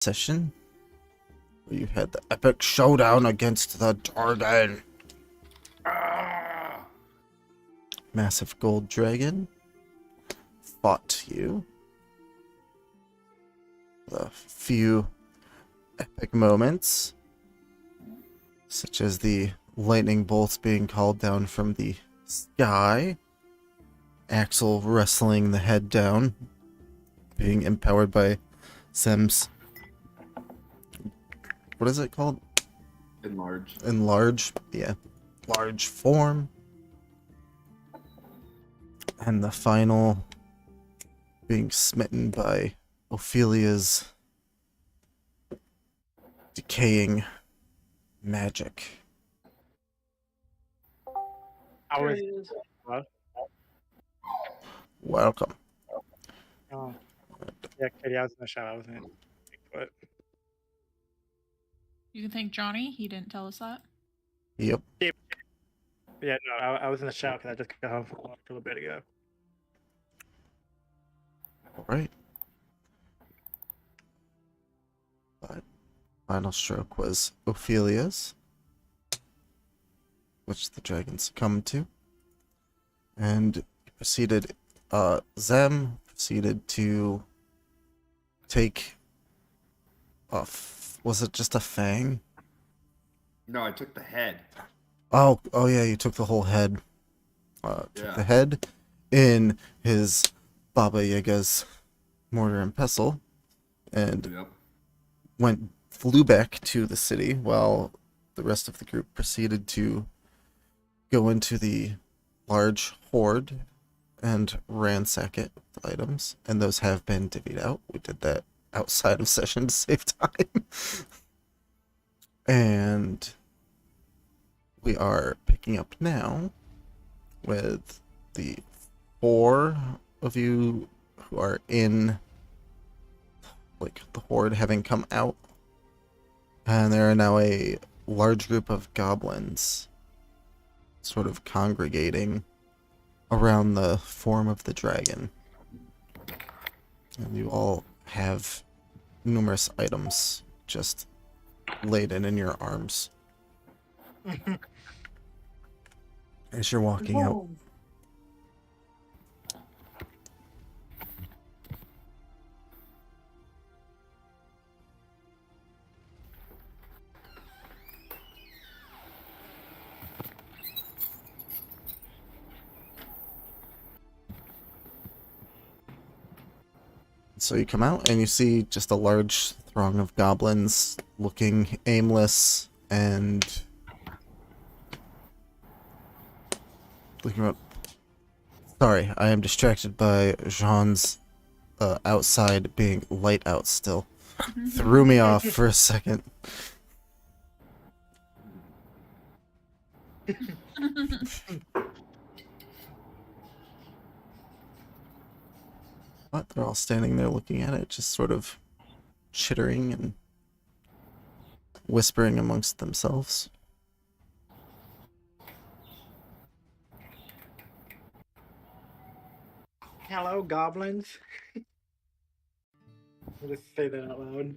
session where you had the epic showdown against the dragon. Massive gold dragon fought you. A few epic moments, such as the lightning bolts being called down from the sky, Axel wrestling the head down, being empowered by Sem's, what is it called? Enlarge, yeah. Large form. And the final being smitten by Ophelia's decaying magic. I was. What? Welcome. Oh. Yeah, Katie, I was in the shower. I wasn't in Bigfoot. You can thank Johnny. He didn't tell us that. Yep. Yeah, no, I was in the shower because I just got home from work a little bit ago. Alright. But final stroke was Ophelia's, which the dragon succumbed to. And proceeded, Zem proceeded to take off. Was it just a fang? No, I took the head. Oh yeah, you took the whole head. Took the head in his Baba Yaga's mortar and pestle, and flew back to the city while the rest of the group proceeded to go into the large hoard and ransack it with items, and those have been divvied out. We did that outside of session to save time. And we are picking up now with the 4 of you who are in, like, the horde having come out. And there are now a large group of goblins sort of congregating around the form of the dragon. And you all have numerous items just laden in your arms. As you're walking out. So you come out and you see just a large throng of goblins looking aimless and looking around. Sorry, I am distracted by Jean's outside being light out still. Threw me off for a second. What? They're all standing there looking at it, just sort of chittering and whispering amongst themselves. Hello, goblins. I'll just say that out loud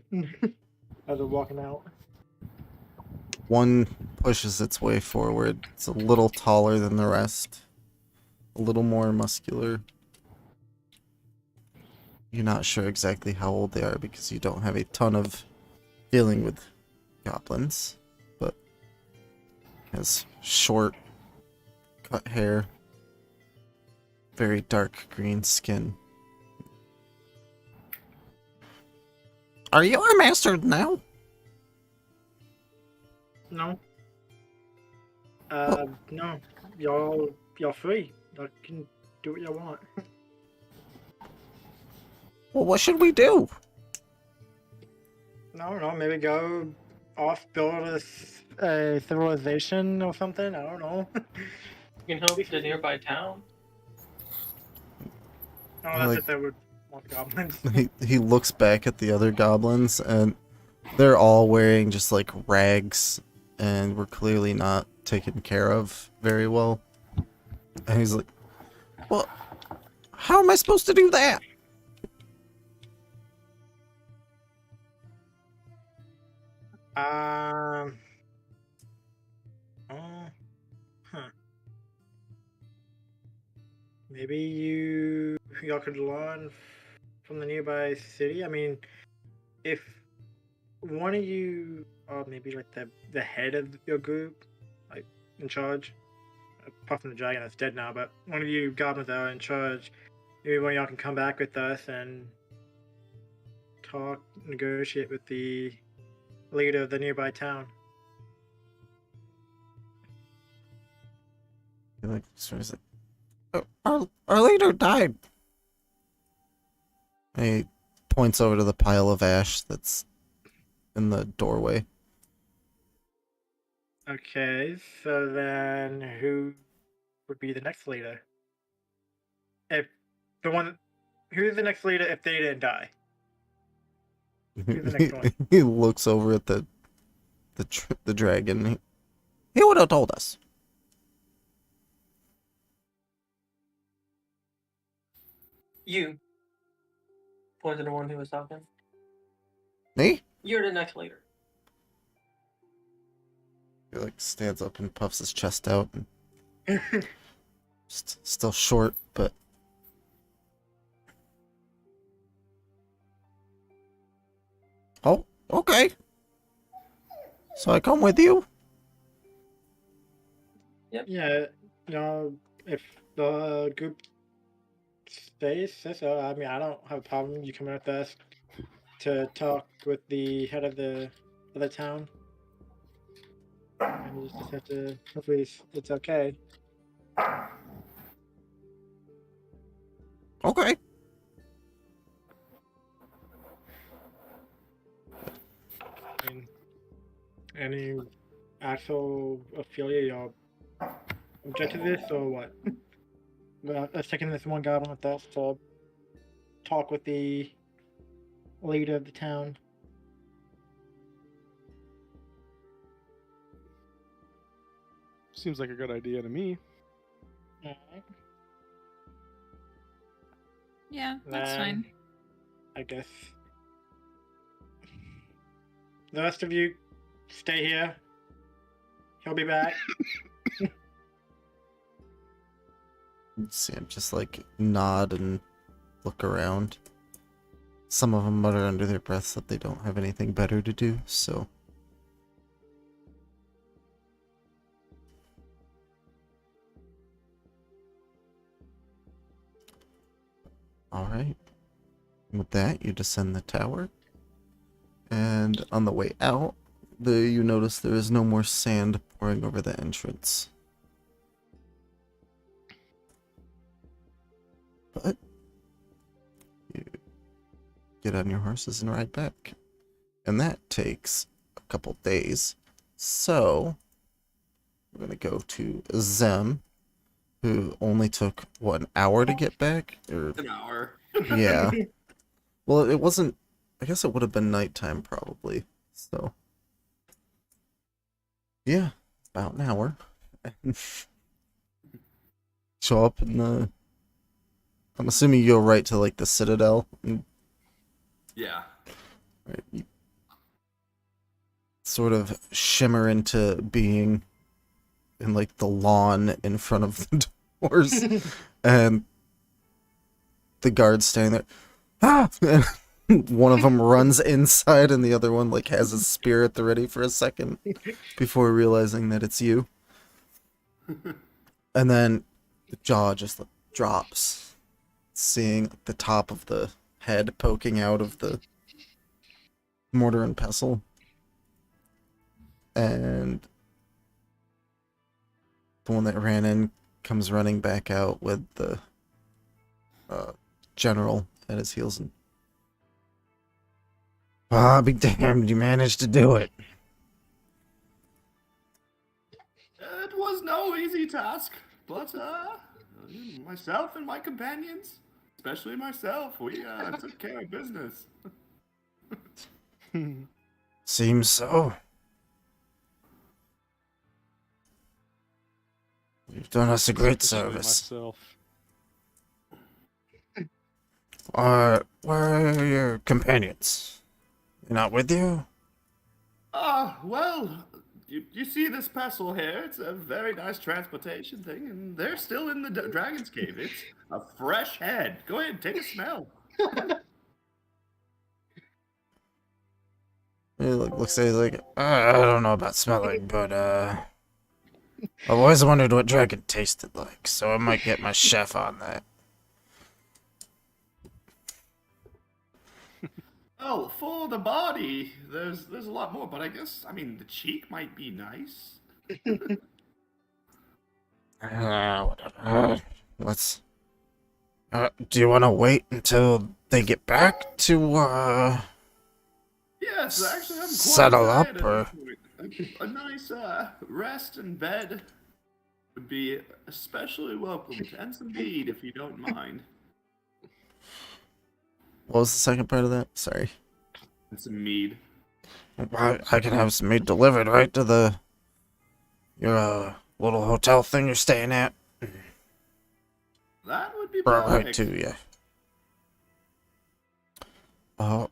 as I'm walking out. One pushes its way forward. It's a little taller than the rest. A little more muscular. You're not sure exactly how old they are because you don't have a ton of dealing with goblins, but has short, cut hair, very dark green skin. Are you our master now? No. No. Y'all free. Y'all can do what y'all want. Well, what should we do? No, maybe go off, build a civilization or something. I don't know. You can help the nearby town. No, that's if they would want goblins. He looks back at the other goblins, and they're all wearing just like rags, and were clearly not taken care of very well. And he's like, well, how am I supposed to do that? Um. Oh. Huh. Maybe y'all could learn from the nearby city. I mean, if one of you, or maybe like the head of your group, like in charge, apart from the dragon that's dead now, but one of you goblins that are in charge, maybe one of y'all can come back with us and talk, negotiate with the leader of the nearby town. Like, so he's like, "Oh, our leader died." And he points over to the pile of ash that's in the doorway. Okay, so then who would be the next leader? If the one, who's the next leader if they didn't die? Who's the next one? He looks over at the dragon. He would have told us. You was the one who was talking. Me? You're the next leader. He like stands up and puffs his chest out. And still short, but oh, okay. So I come with you. Yeah, if the group stays, so I mean, I don't have a problem you coming with us to talk with the head of the town. And you just have to, hopefully it's okay. Okay. I mean, any actual affiliate y'all object to this or what? Well, let's taking this one goblin with us to talk with the leader of the town. Seems like a good idea to me. Alright. Yeah, that's Then, fine. I guess the rest of you stay here. He'll be back. You see him just like nod and look around. Some of them mutter under their breaths that they don't have anything better to do, so. Alright. With that, you descend the tower. And on the way out, you notice there is no more sand pouring over the entrance. But you get on your horses and ride back. And that takes a couple days. So we're going to go to Zem, who only took, what, an hour to get back? Or, An hour. yeah. Well, it wasn't, I guess it would have been nighttime probably. So, yeah, about an hour. Show up in the, I'm assuming you go right to like the Citadel. Yeah. Right, you sort of shimmer into being in like the lawn in front of the doors, and the guards standing there. Ah! And one of them runs inside, and the other one like has his spear at the ready for a second before realizing that it's you. And then the jaw just like, drops, seeing the top of the head poking out of the mortar and pestle. And the one that ran in comes running back out with the general at his heels. And ah, be damned, you managed to do it. It was no easy task, but myself and my companions, especially myself, we took care of business. Seems so. You've done us a great Especially service. myself. Where are your companions? They're not with you? Well, you see this pestle here? It's a very nice transportation thing, and they're still in the dragon's cave. It's a fresh head. Go ahead, take a smell. He looks at it like, I don't know about smelling, but I've always wondered what dragon tasted like, so I might get my chef on that. Well, for the body, there's a lot more, but I guess the cheek might be nice. Whatever. Let's. Do you want to wait until they get back to Yes, actually, I'm quite settle up, tired or at this point. A nice rest in bed would be especially welcomed, and some mead if you don't mind. what was the second part of that? Sorry. And some mead. I can have some meat delivered right to your little hotel thing you're staying at. That would be Brought right perfect. to you. Oh,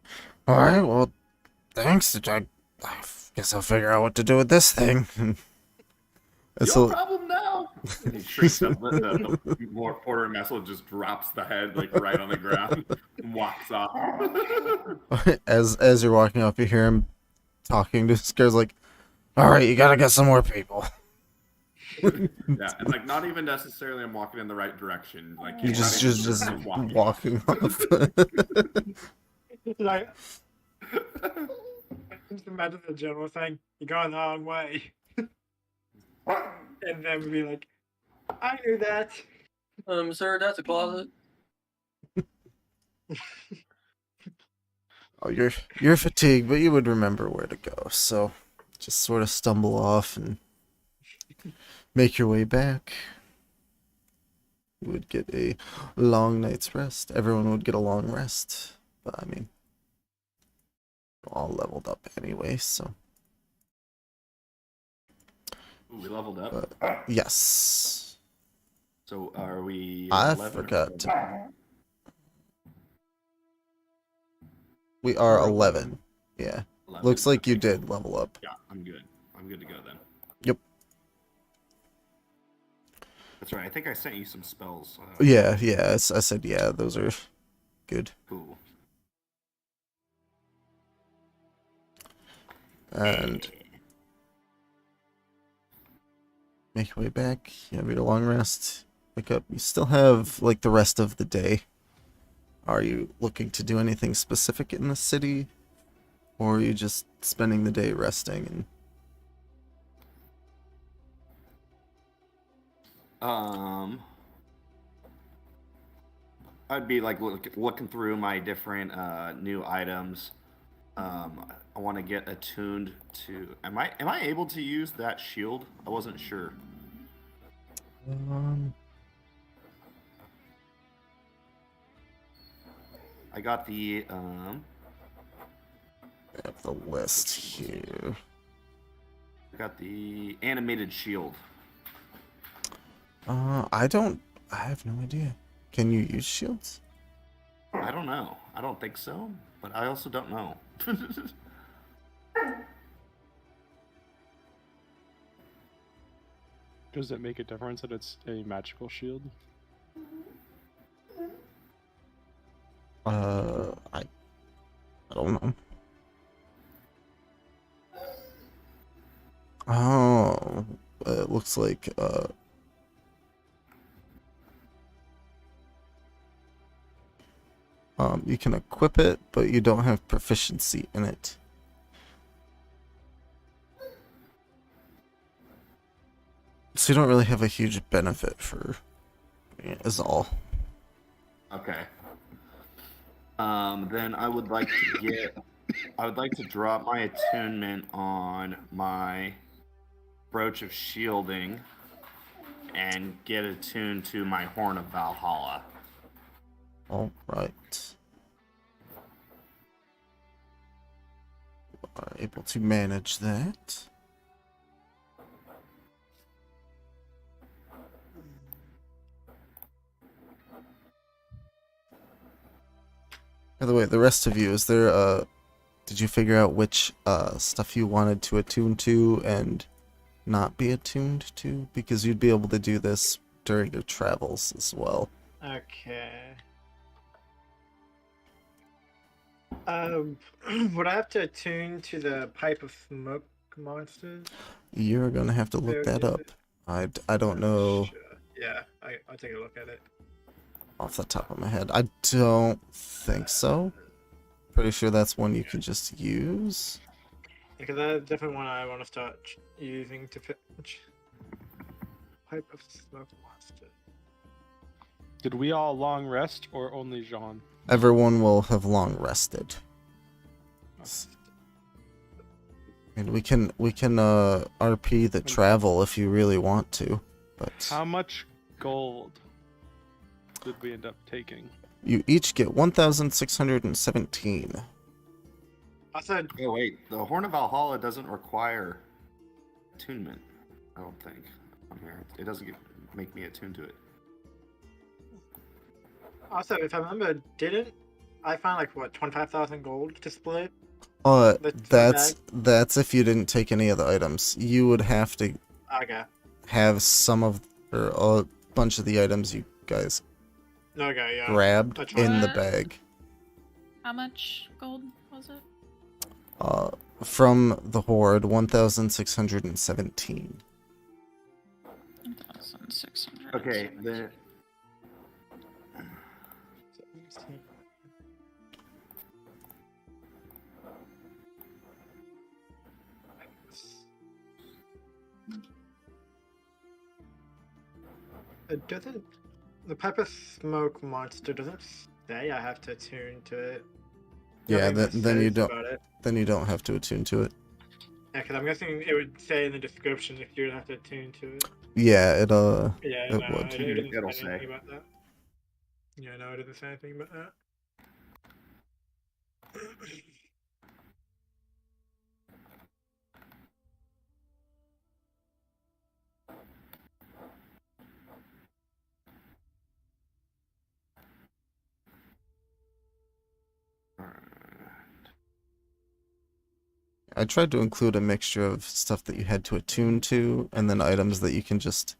all right. Well, thanks. I guess I'll figure out what to do with this thing. It's Your problem now. And he shrinks up. The more porter vessel just drops the head like right on the ground and walks off. as you're walking up, you hear him talking to Scare's like, "All right, you gotta get some more people." Yeah, and like not even necessarily I'm walking in the right direction. Like You he's just not even walking off. Like, just imagine the general saying, "You're going the wrong way," and then we'd be like, "I knew that." Sir, that's a closet. Oh, you're fatigued, but you would remember where to go. So just sort of stumble off and make your way back. You would get a long night's rest. Everyone would get a long rest. But I mean, all leveled up anyway, so. Ooh, we leveled up. But yes. So are we? I 11 or forgot 12? to. We are 11. Yeah. 11. Looks like you Okay. did level up. Yeah, I'm good. I'm good to go then. Yep. That's right. I think I sent you some spells. Yeah, I said yeah, those are good. Cool. And make your way back. You have your long rest. Wake up. You still have like the rest of the day. Are you looking to do anything specific in the city? Or are you just spending the day resting and I'd be like looking through my different new items. I want to get attuned to. Am I able to use that shield? I wasn't sure. I got the I have the list here. I got the animated shield. I have no idea. Can you use shields? I don't know. I don't think so, but I also don't know. Does it make a difference that it's a magical shield? I don't know. Oh, it looks like you can equip it, but you don't have proficiency in it. So you don't really have a huge benefit for it, is all. Okay. Then I would like to drop my attunement on my brooch of shielding and get attuned to my horn of Valhalla. All right. You are able to manage that. By the way, the rest of you, is there Did you figure out which stuff you wanted to attune to and not be attuned to? Because you'd be able to do this during your travels as well. Okay. Would I have to attune to the pipe of smoke monsters? You're gonna have to look Where that is up. it? I don't know Sure. Yeah, I'll take a look at it. off the top of my head. I don't think so. Pretty sure that's one you can just use. Because that's definitely one I want to start using to fetch. Pipe of smoke monster. Did we all long rest or only Jean? Everyone will have long rested. And we can RP the travel if you really want to, but How much gold did we end up taking? you each get 1,617. I said, Oh wait, the Horn of Valhalla doesn't require attunement. I don't think on here. It doesn't make me attuned to it. also, if I remember, didn't I find like what 25,000 gold to split? That's if you didn't take any of the items. You would have to Okay. have some of or a bunch of the items you guys Okay, yeah. grabbed That's in the fine. bag. How much gold was it? From the horde, 1,617. 1,600. Okay, the It doesn't. The pepper smoke monster doesn't say I have to attune to it. Yeah, Nothing then you says don't. about it. Then you don't have to attune to it. Yeah, because I'm guessing it would say in the description if you would have to attune to it. Yeah, Yeah, it no, would. it didn't It'll say anything say. about that. Yeah, no, it doesn't say anything about that. I tried to include a mixture of stuff that you had to attune to, and then items that you can just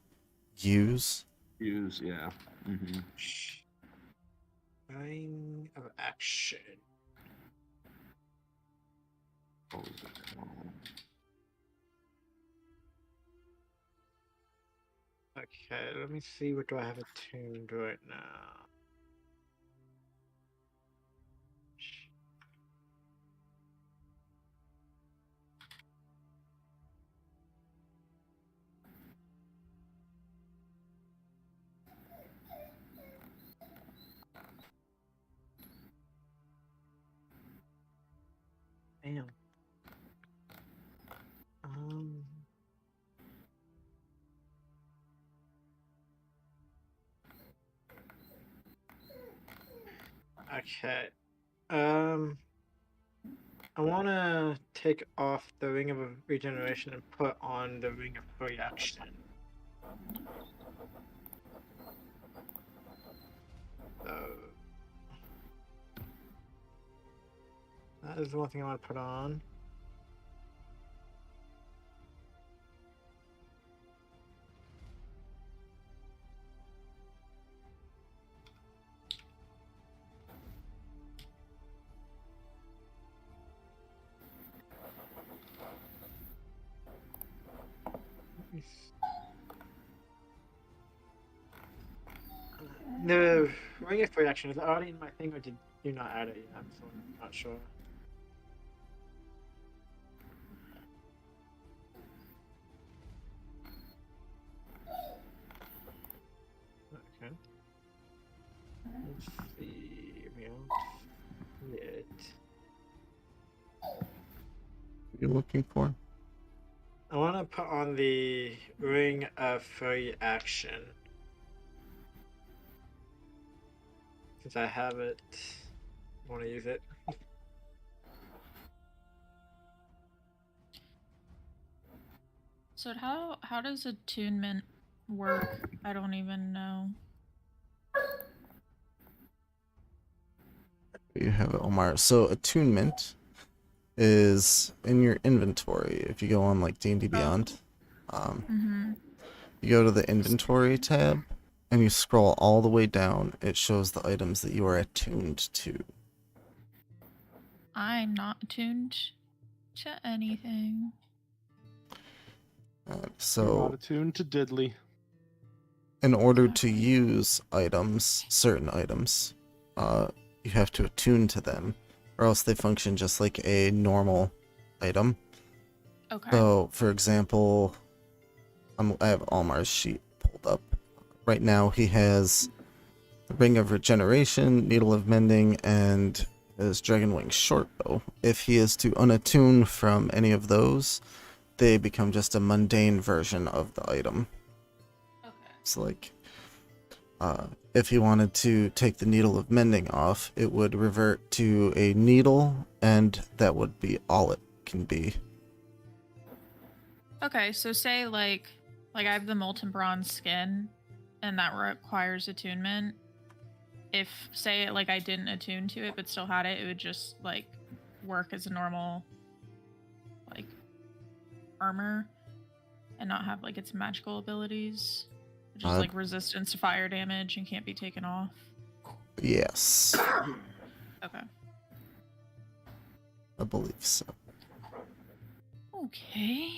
use. use, yeah. Mm-hmm. Line of action. What was it called? Okay, let me see what do I have attuned right now. Damn. Um. Okay. I want to take off the Ring of Regeneration and put on the Ring of Reaction. That is the one thing I want to put on. The Ring of Reaction is it already in my thing, or did you not add it yet? I'm still not sure. Okay. Let's see. We don't see it. What are you looking for? I want to put on the Ring of Reaction. Since I have it, I want to use it. So how does attunement work? I don't even know. You have it, Omar. So attunement is in your inventory. If you go on like D&D Beyond, Mm-hmm. you go to the inventory tab and you scroll all the way down. It shows the items that you are attuned to. I'm not attuned to anything. You're not So attuned to diddly. in order to use items, certain items, you have to attune to them, or else they function just like a normal item. Okay. So, for example, I have Almar's sheet pulled up. Right now, he has the Ring of Regeneration, Needle of Mending, and his Dragonwing Shortbow. If he is to unattune from any of those, they become just a mundane version of the item. Okay. So, like, if he wanted to take the Needle of Mending off, it would revert to a needle, and that would be all it can be. Okay, so say like I have the molten bronze skin, and that requires attunement. If say like I didn't attune to it but still had it, it would just like work as a normal like armor and not have like its magical abilities, which is like resistance to fire damage and can't be taken off. Yes, Okay. I believe so. Okay.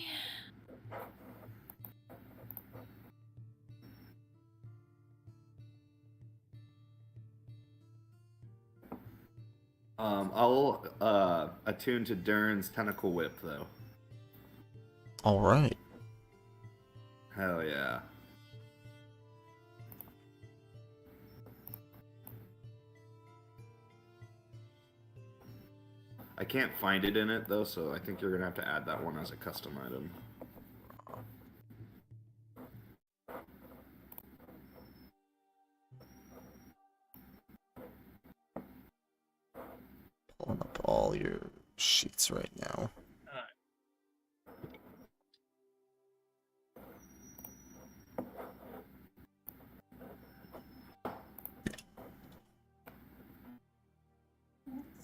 I'll attune to Durin's tentacle whip though. All right. Hell yeah. I can't find it in it though, so I think you're gonna have to add that one as a custom item. Pulling up all your sheets right now.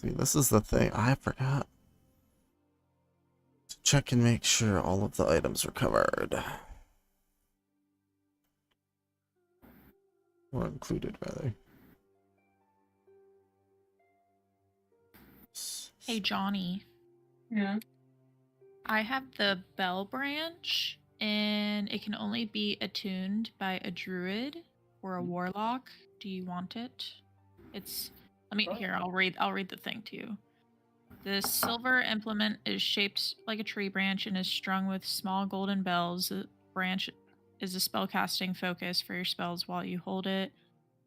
See, this is the thing. I forgot to check and make sure all of the items are covered. Or included, rather. Hey Johnny. Yeah. I have the Bell branch, and it can only be attuned by a druid or a warlock. Do you want it? It's I'll read the thing to you. The silver implement is shaped like a tree branch and is strung with small golden bells. The branch is a spellcasting focus for your spells while you hold it.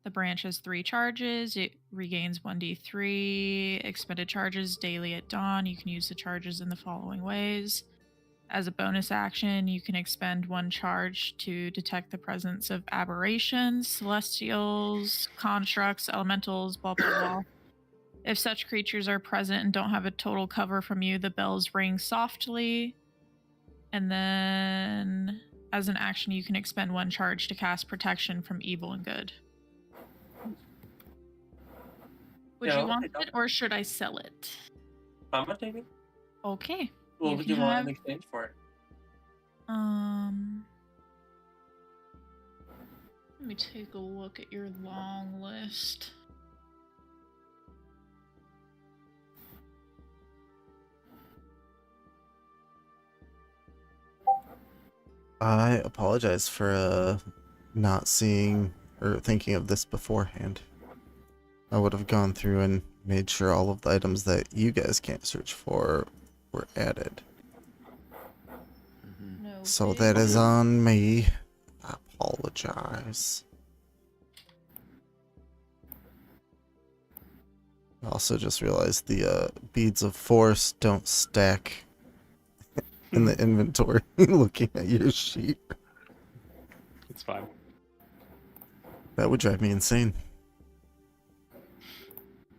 The branch has 3 charges. It regains 1d3 expended charges daily at dawn. You can use the charges in the following ways. As a bonus action, you can expend 1 charge to detect the presence of aberrations, celestials, constructs, elementals, blah blah blah. If such creatures are present and don't have a total cover from you, the bells ring softly. And then, as an action, you can expend 1 charge to cast protection from evil and good. Would you want it, or should I sell it? I'm gonna take it. Okay. What would you want in exchange for it? Let me take a look at your long list. I apologize for not seeing or thinking of this beforehand. I would have gone through and made sure all of the items that you guys can't search for were added. No. So that is on me. I apologize. I also just realized the beads of force don't stack in the inventory looking at your sheet. It's fine. That would drive me insane.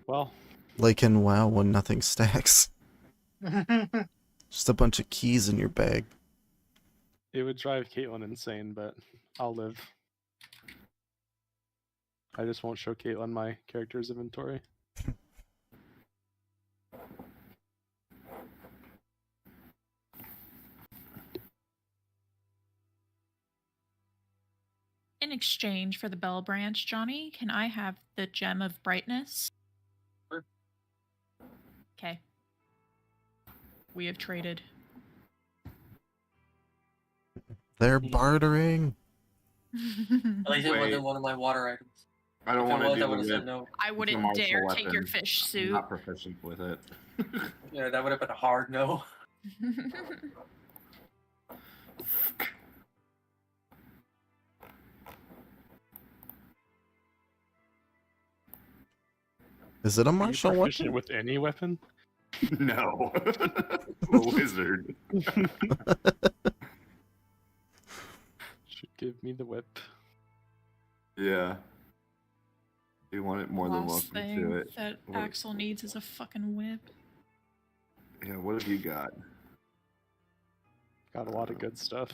Well, Like in WoW when nothing stacks. Just a bunch of keys in your bag. it would drive Caitlin insane, but I'll live. I just won't show Caitlin my character's inventory. In exchange for the bell branch, Johnny, can I have the gem of brightness? Sure. Okay. We have traded. They're bartering. At least it Wait. wasn't one of my water items. I don't If it want to was, I do would have the said whip. no. I It's a wouldn't martial dare take your weapon. fish I'm suit. not proficient with it. Yeah, that would have been a hard no. Is it a Are you martial proficient weapon? with any weapon? No. I'm a wizard. Should give me the whip. Yeah. You want it more than Last welcome thing to it. that What- Axel needs is a fucking whip. Yeah, what have you got? Got a lot of good stuff.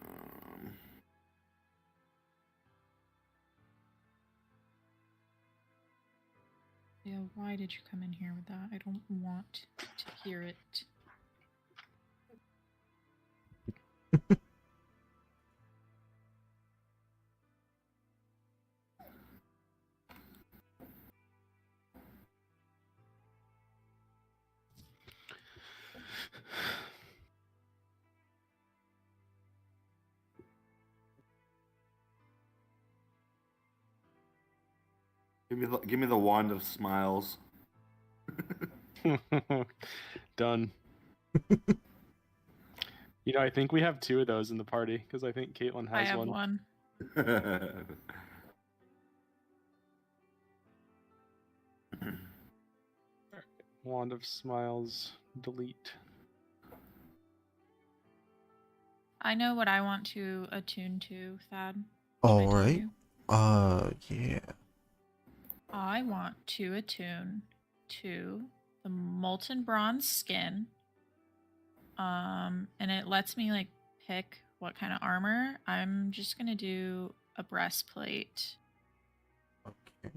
Um, Yeah, why did you come in here with that? I don't want to hear it. give me the wand of smiles. Done. You know, I think we have 2 of those in the party because I think Caitlin has I have one. Wand of Smiles, delete. I know what I want to attune to, Thad. Should I All tell right. you? Yeah. I want to attune to the molten bronze skin. And it lets me like pick what kind of armor. I'm just gonna do a breastplate. Okay.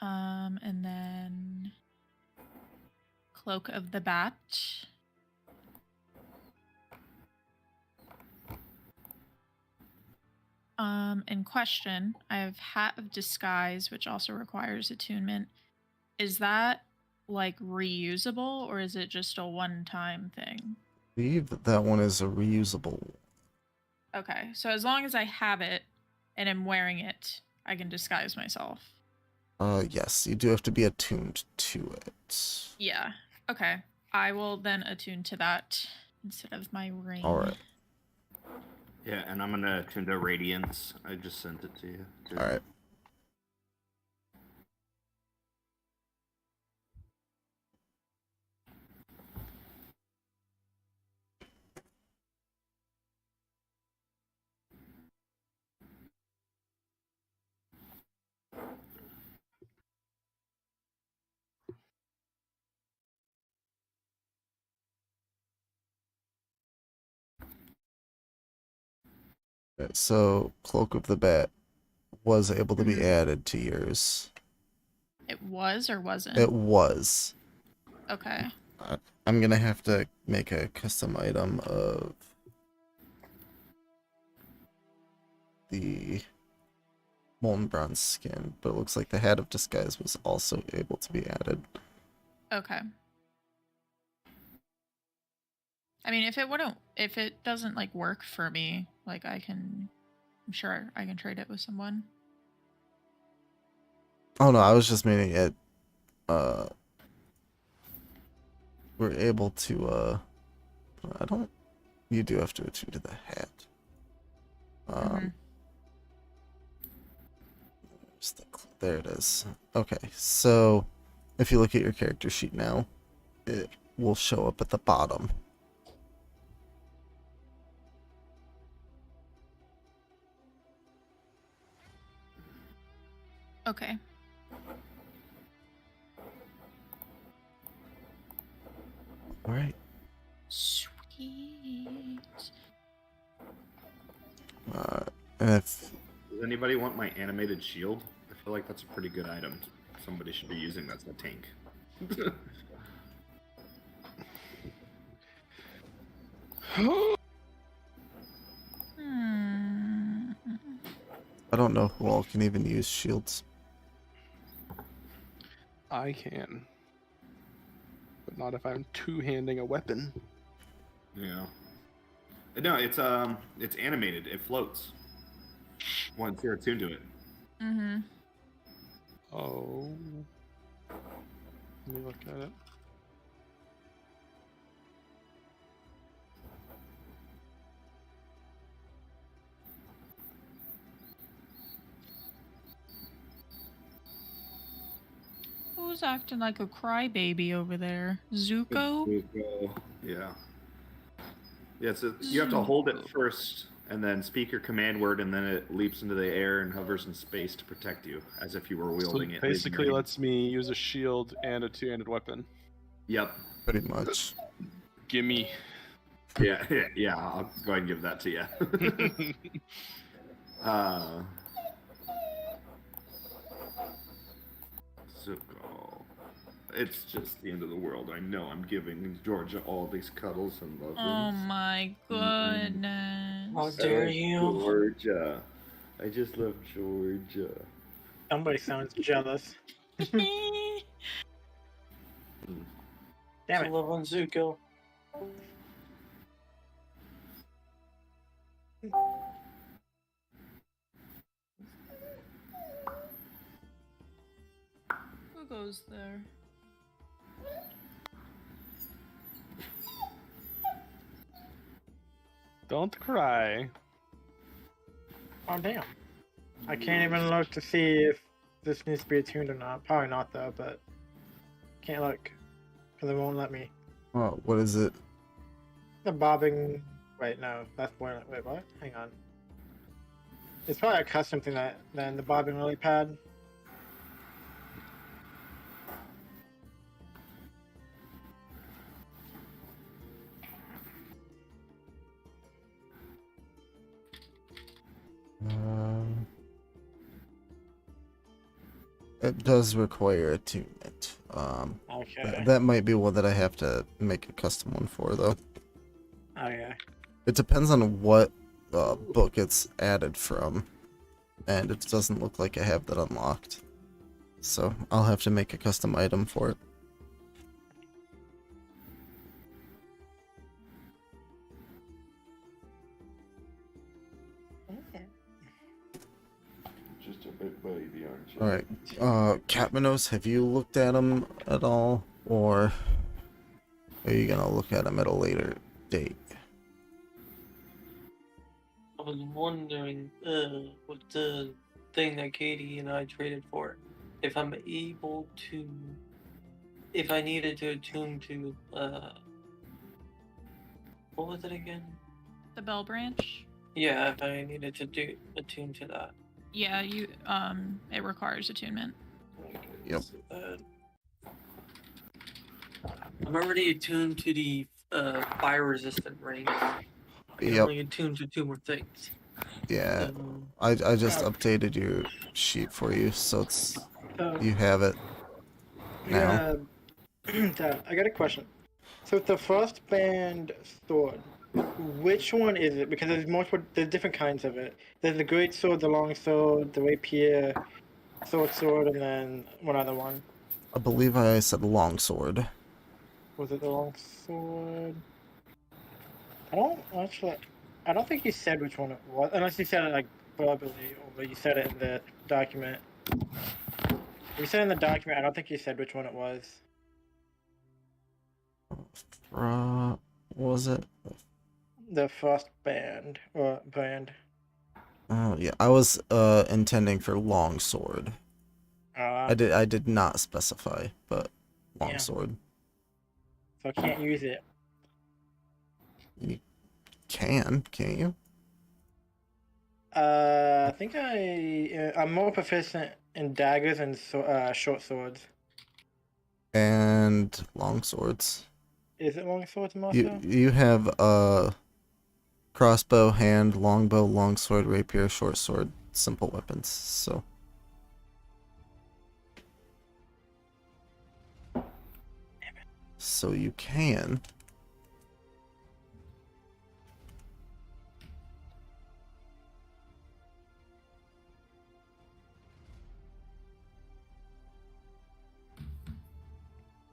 And then cloak of the bat. In question, I have hat of disguise, which also requires attunement. Is that like reusable or is it just a one-time thing? I believe that one is a reusable. Okay, so as long as I have it and am wearing it, I can disguise myself. Yes, you do have to be attuned to it. Yeah. Okay. I will then attune to that instead of my ring. All right. Yeah, and I'm gonna tune to Radiance. I just sent it to you. too. All right. Okay, so Cloak of the Bat was able to be added to yours. It was or wasn't? It was. Okay. I'm gonna have to make a custom item of the molten bronze skin, but it looks like the hat of disguise was also able to be added. Okay. I mean, if it doesn't like work for me, like I'm sure I can trade it with someone. Oh no, I was just meaning it. We're able to. I don't. You do have to attune to the hat. Mhm. There it is. Okay, so if you look at your character sheet now, it will show up at the bottom. Okay. All right. Sweet. And if Does anybody want my animated shield? I feel like that's a pretty good item. Somebody should be using that's a tank. Hmm. I don't know who all can even use shields. I can. But not if I'm two-handing a weapon. Yeah. No, it's animated. It floats once you're attuned to it. Mm-hmm. Oh. Let me look at it. Who's acting like a crybaby over there? Zuko? Yeah. Yeah, so you have to hold it first, and then speak your command word, and then it leaps into the air and hovers in space to protect you, as if you were wielding So it. basically lets me use a shield and a two-handed weapon. Yep. Pretty much. Gimme. Yeah, I'll go ahead and give that to you. Zuko. It's just the end of the world. I know I'm giving Georgia all these cuddles and love. Oh my goodness. How dare you? Georgia. I just love Georgia. Somebody sounds jealous. Damn I it. love on Zuko. Who goes there? Don't cry. Oh, damn. I can't even look to see if this needs to be attuned or not. Probably not, though, but can't look because it won't let me. Oh, what is it? The bobbing. Wait, no. That's one. Wait, what? Hang on. It's probably a custom thing that then the bobbing lily pad. It does require attunement. Okay. That might be one that I have to make a custom one for, though. Okay. It depends on what book it's added from, and it doesn't look like I have that unlocked. So I'll have to make a custom item for it. Just a bit baby, aren't you? Alright, Catmanos, have you looked at them at all? Or are you gonna look at them at a later date? I was wondering what the thing that Katie and I traded for. If I'm able to, if I needed to attune to, what was it again? The Bell Branch? Yeah, if I needed to attune to that. Yeah, you it requires attunement. Yep. I'm already attuned to the fire resistant ring. I can Yep. only attune to 2 more things. Yeah. I just updated your sheet for you, so it's you have it now. Yeah. I got a question. So the first band sword, which one is it? Because there's different kinds of it. There's the great sword, the long sword, the rapier, sword, and then one other one. I believe I said longsword. Was it the long sword? I don't think you said which one it was, unless you said it like verbally, or you said it in the document. You said in the document. I don't think you said which one it was. Was it? The first band or brand. Oh yeah, I was intending for longsword. I did not specify, but longsword. So I can't use it. You can't you? I think I'm more proficient in daggers and short swords. And longswords. Is it long swords, Marcel? You have crossbow, hand, longbow, longsword, rapier, short sword, simple weapons. So so you can.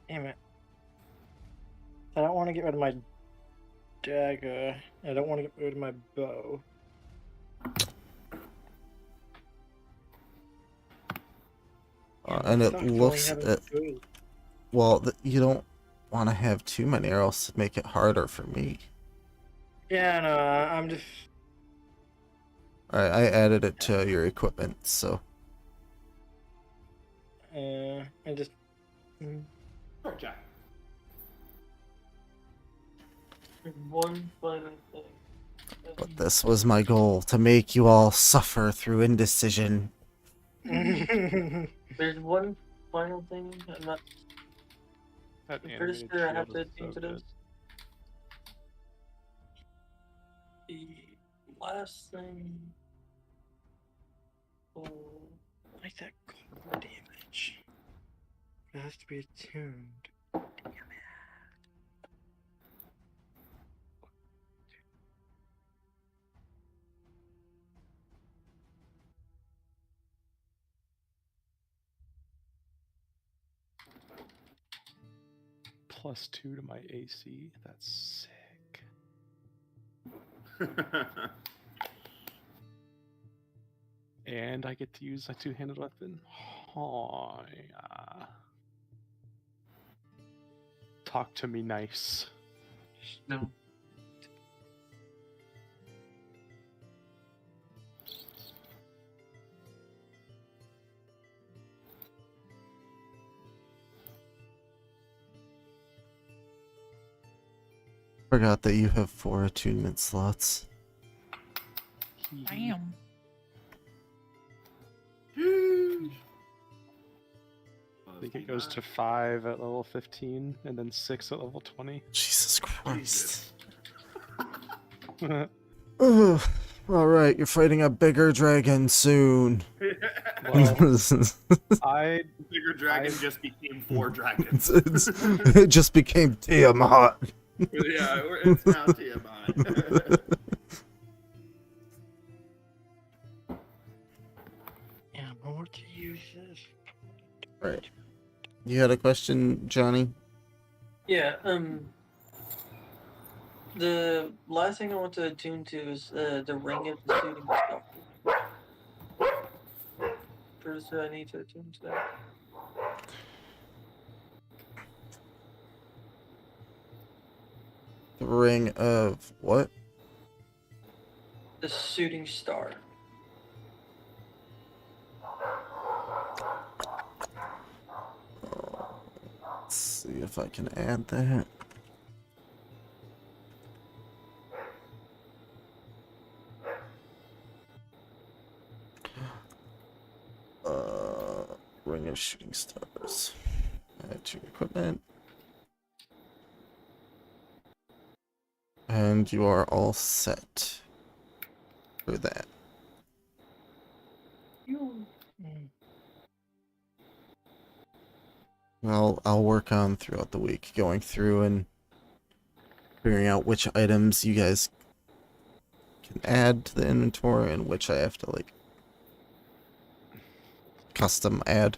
Damn it. I don't want to get rid of my dagger. I don't want to get rid of my bow. And it Sucks only looks having at, two. well, you don't want to have too many, or else it'd make it harder for me. Yeah, no, I'm just. Alright, I added it to your equipment, so. I just. Sure, Jack. There's one final thing. But this was my goal, to make you all suffer through indecision. There's one final thing. I'm not That pretty animated sure I have shield to is attune so to good. this. The last thing. Oh, Like that cold damage. It has to be attuned. +2 to my AC. That's sick. And I get to use a two-handed weapon. Oh, yeah. Talk to me nice. no. Forgot that you have 4 attunement slots. Damn. I think it goes to 5 at level 15, and then 6 at level 20. Jesus Christ. Jesus. Ugh. Alright, you're fighting a bigger dragon soon. Well, I Bigger dragon just became 4 dragons. it just became Tiamat. Yeah, it's now TMI. Yeah, more to use this. Right. You had a question, Johnny? Yeah, the last thing I want to attune to is the ring of the shooting star. First, I need to attune to that. The ring of what? The shooting star. Let's see if I can add that. Ring of shooting stars. Add to equipment. And you are all set for that. Well, I'll work on throughout the week, going through and figuring out which items you guys can add to the inventory and which I have to, like, custom add.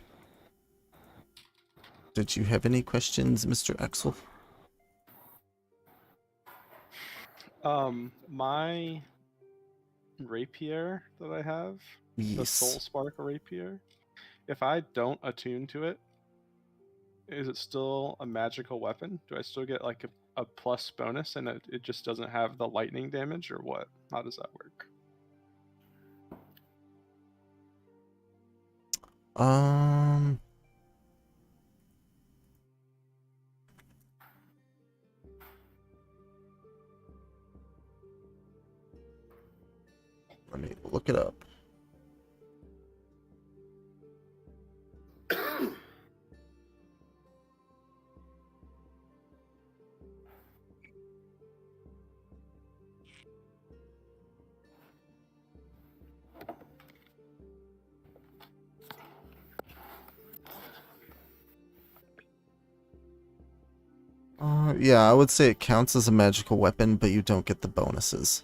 Did you have any questions, Mr. Axel? My rapier that I have, the Soul Yes. Spark rapier, if I don't attune to it, is it still a magical weapon? Do I still get like a plus bonus and it just doesn't have the lightning damage, or what? How does that work? Let me look it up. Yeah, I would say it counts as a magical weapon, but you don't get the bonuses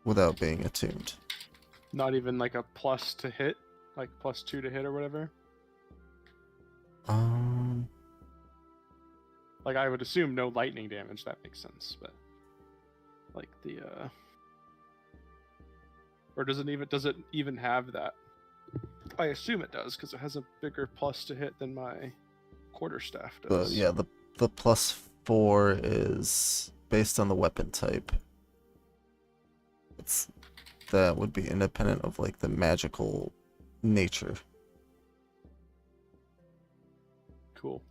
without being attuned. Not even like a plus to hit, like +2 to hit or whatever. Um, Like I would assume no lightning damage. That makes sense, but like the or does it even have that? I assume it does because it has a bigger plus to hit than my quarterstaff does. yeah, the +4 is based on the weapon type. That would be independent of like the magical nature. Cool.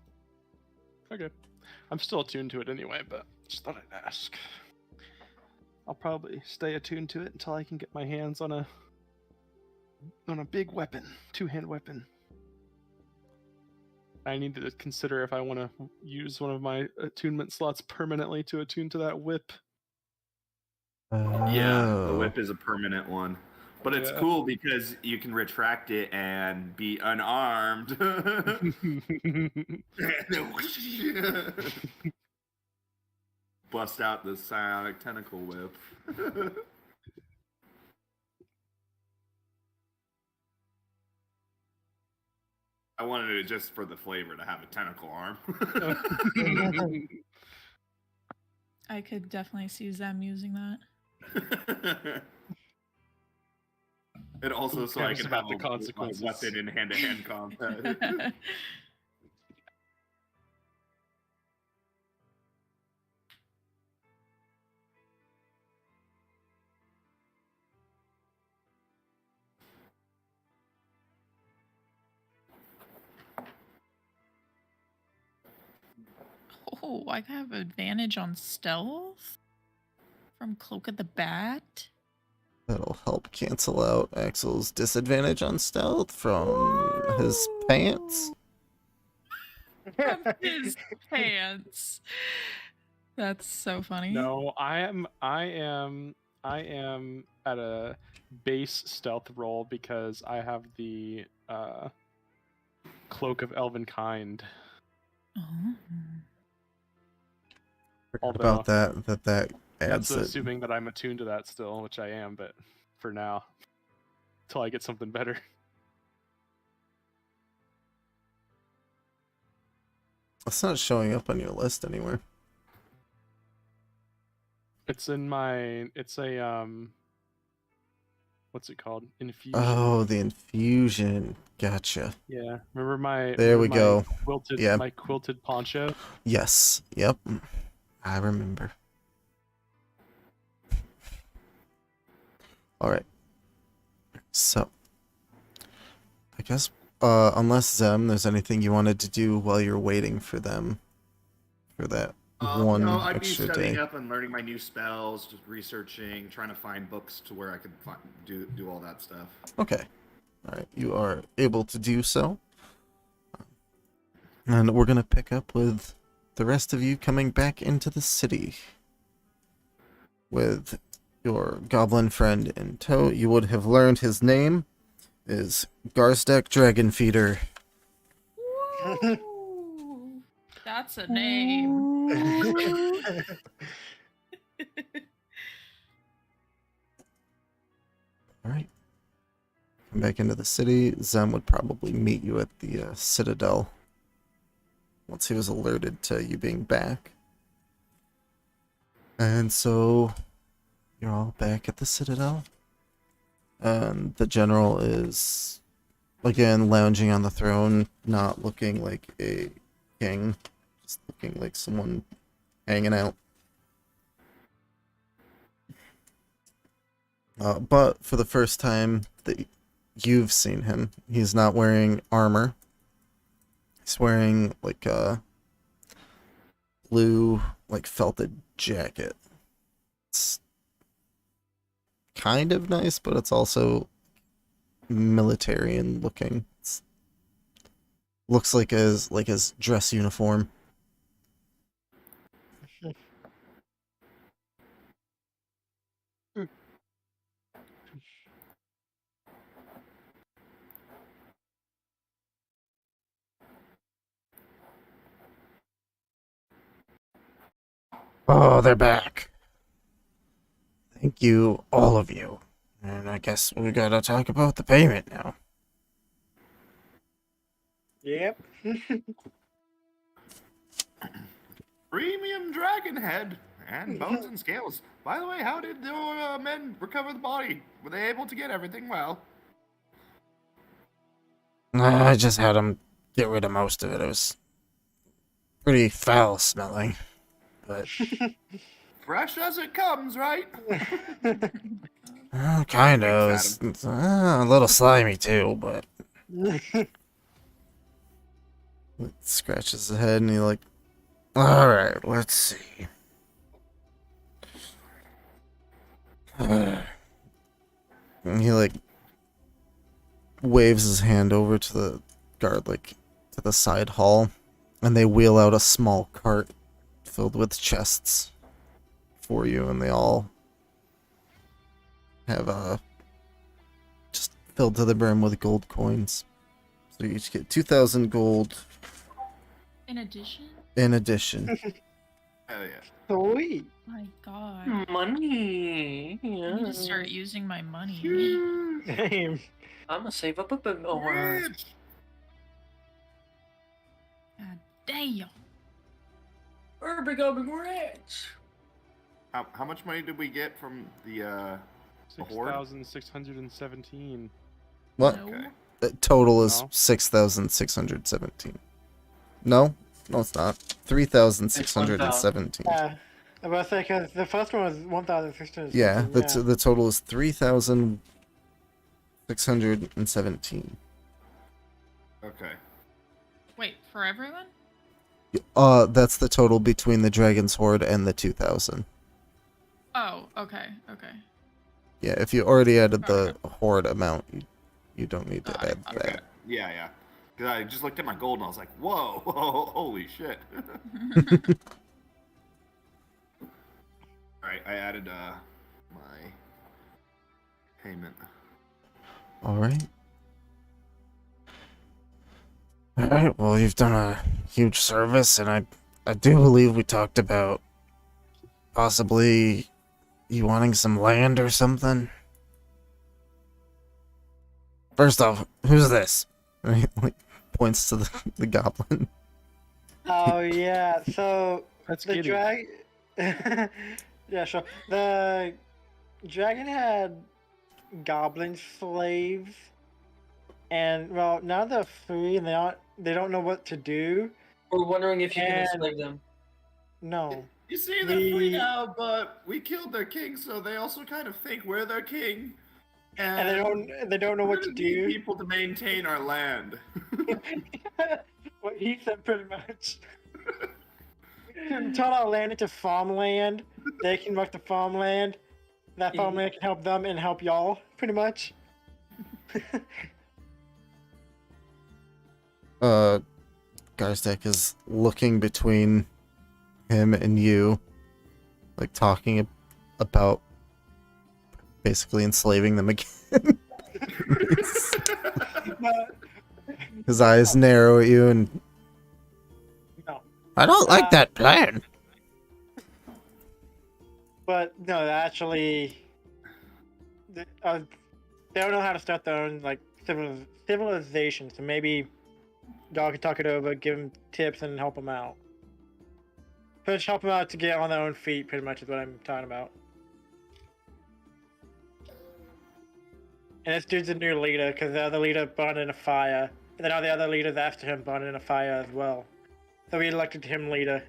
Okay. I'm still attuned to it anyway, but just thought I'd ask. I'll probably stay attuned to it until I can get my hands on a big weapon, 2-hand weapon. I need to consider if I want to use one of my attunement slots permanently to attune to that whip. Yeah, the Oh. whip is a permanent one. But it's Yeah. cool because you can retract it and be unarmed. Bust out the psionic tentacle whip. I wanted it just for the flavor to have a tentacle arm. I could definitely see them using that. And also Who so I cares can about have the a consequences? weapon in hand-to-hand combat. Oh, I have advantage on stealth from Cloak of the Bat. That'll help cancel out Axel's disadvantage on stealth from his pants. From his pants. That's so funny. No, I am at a base stealth roll because I have the Cloak of Elven Kind. Oh. Forgot about that adds That's it. assuming that I'm attuned to that still, which I am, but for now, till I get something better. It's not showing up on your list anywhere. It's in my. It's a What's it called? Infusion. Oh, the infusion. Gotcha. Yeah. Remember my. There we go. Quilted, Yeah. My quilted poncho. Yes. Yep. I remember. All right. So, I guess, unless Zem, there's anything you wanted to do while you're waiting for them, for that one no, I'd be extra studying day. up and learning my new spells, just researching, trying to find books to where I could do all that stuff. Okay. All right. You are able to do so. And we're going to pick up with the rest of you coming back into the city. With your goblin friend in tow. You would have learned his name is Garstek Dragonfeeder. Woo! That's a name. Alright. Come back into the city. Zem would probably meet you at the Citadel once he was alerted to you being back. And so you're all back at the Citadel. And the general is, again, lounging on the throne, not looking like a king, just looking like someone hanging out. But for the first time that you've seen him, he's not wearing armor. He's wearing like a blue, like felted jacket. It's kind of nice, but it's also militarian looking. Looks like his dress uniform. Oh, they're back. Thank you, all of you. And I guess we gotta talk about the payment now. Yep. Premium dragon head and bones and scales. By the way, how did the men recover the body? Were they able to get everything well? I just had them get rid of most of it. It was pretty foul smelling. But, Fresh as it comes, right? kind of. Thanks, It's a little slimy too, but he scratches his head and he like, alright, let's see. And he like waves his hand over to the guard, like to the side hall, and they wheel out a small cart filled with chests for you, and they all have just filled to the brim with gold coins. So you each get 2,000 gold In addition? in addition. Hell yeah. Sweet. My god. Money. I Yeah. need to start using my money. Huge. Damn. I'm gonna save up a bit more. Rich. God damn. We're becoming rich. How much money did we get from the horde? 6,617. What? No. Okay. The total is No. 6,617. No? No, it's not. 3,617. Yeah. I was say because the first one was 1,600. Yeah, the total is 3,617. Okay. Wait, for everyone? That's the total between the Dragon's Horde and the 2,000. Oh, okay, okay. Yeah, if you already added the Horde amount, you don't need to Got it, add Okay. that. Yeah, yeah. Because I just looked at my gold and I was like, whoa, holy shit. Alright, I added my payment. Alright. Alright, well, you've done a huge service, and I do believe we talked about possibly you wanting some land or something. First off, who's this? And he like, points to the goblin. Oh yeah. So That's the Giddy. drag. Yeah, sure. The dragon had goblin slaves, and well, now they're free and they don't know what to do. We're wondering if you can And- enslave them. No. You see, they're free The- now, but we killed their king, so they also kind of think we're their king. And they don't know we're what to gonna need do. people to maintain our land. What he said pretty much. We can turn our land into farmland. They can work the farmland. That farmland can help them and help y'all, pretty much. Garstek is looking between him and you, like talking about basically enslaving them again. But His eyes narrow at you, and no. I don't like that plan. But no, actually, they don't know how to start their own like civilization. So maybe y'all can talk it over, give them tips, and help them out. First, help them out to get on their own feet. Pretty much is what I'm talking about. And this dude's a new leader because the other leader burned in a fire, and then all the other leaders after him burned in a fire as well. So we elected him leader.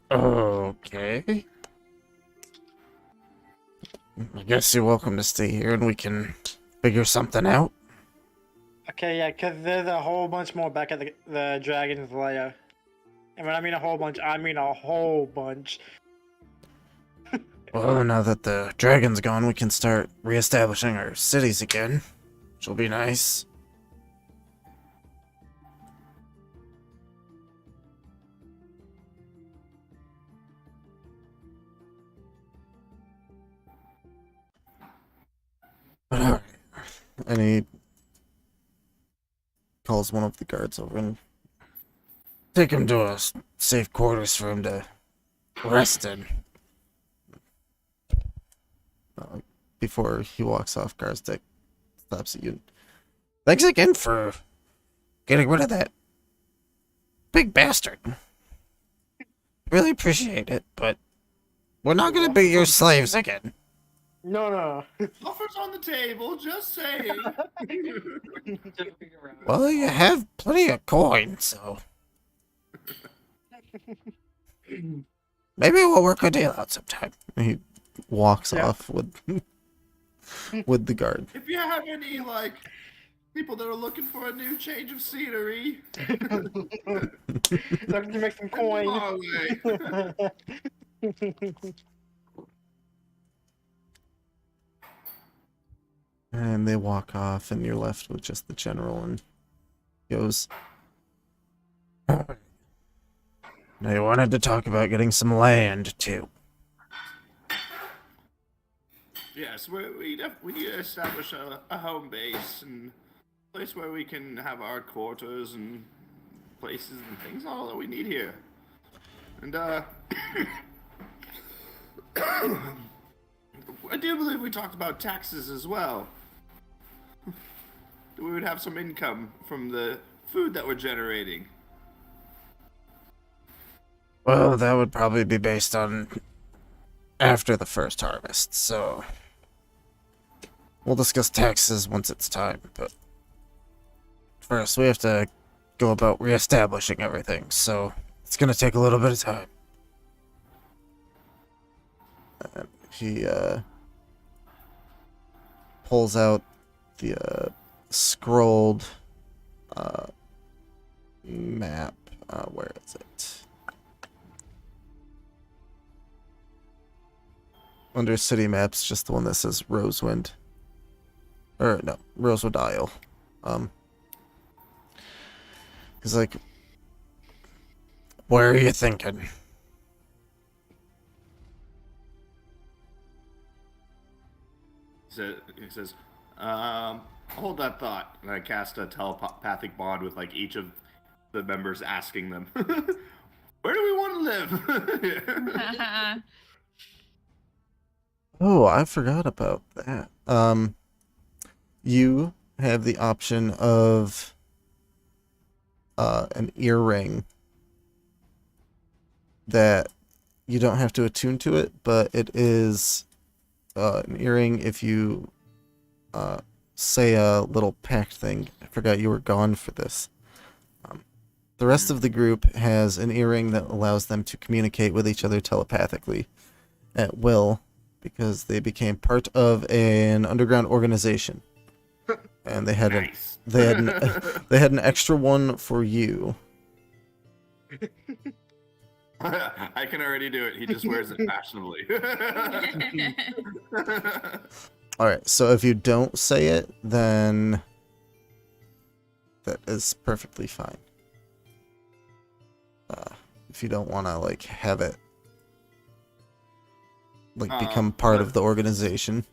Okay. I guess you're welcome to stay here, and we can figure something out. Okay, yeah, because there's a whole bunch more back at the Dragon's Lair. And when I mean a whole bunch, I mean a whole bunch. Well, now that the dragon's gone, we can start reestablishing our cities again, which will be nice. But alright. And he calls one of the guards over and take him to a safe quarters for him to rest in. Before he walks off, Garstek stops at you. Thanks again for getting rid of that big bastard. Really appreciate it, but we're not gonna be your slaves again. No. Offers on the table, just saying. Well, you have plenty of coin, so maybe we'll work a deal out sometime. And he walks off with the guard. If you have any, like, people that are looking for a new change of scenery, Looking to make some coin. our way. And they walk off, and you're left with just the general, and he goes, now you wanted to talk about getting some land, too. Yes, we need to establish a home base and a place where we can have our quarters and places and things, all that we need here. And, I do believe we talked about taxes as well. We would have some income from the food that we're generating. Well, that would probably be based on after the first harvest, so we'll discuss taxes once it's time, but first we have to go about reestablishing everything, so it's gonna take a little bit of time. And he pulls out the scrolled map. Where is it? Under city maps, just the one that says Rosewind. Or no, Rosewood Isle. He's like, where are you thinking? He says, hold that thought. And I cast a telepathic bond with, like, each of the members asking them, where do we want to live? Oh, I forgot about that. You have the option of an earring that you don't have to attune to it, but it is an earring if you say a little pact thing. I forgot you were gone for this. The rest of the group has an earring that allows them to communicate with each other telepathically at will, because they became part of an underground organization, and they had Nice. they had an extra one for you. I can already do it. He just wears it fashionably. All right, so if you don't say it, then that is perfectly fine. If you don't want to like have it like become part of the organization,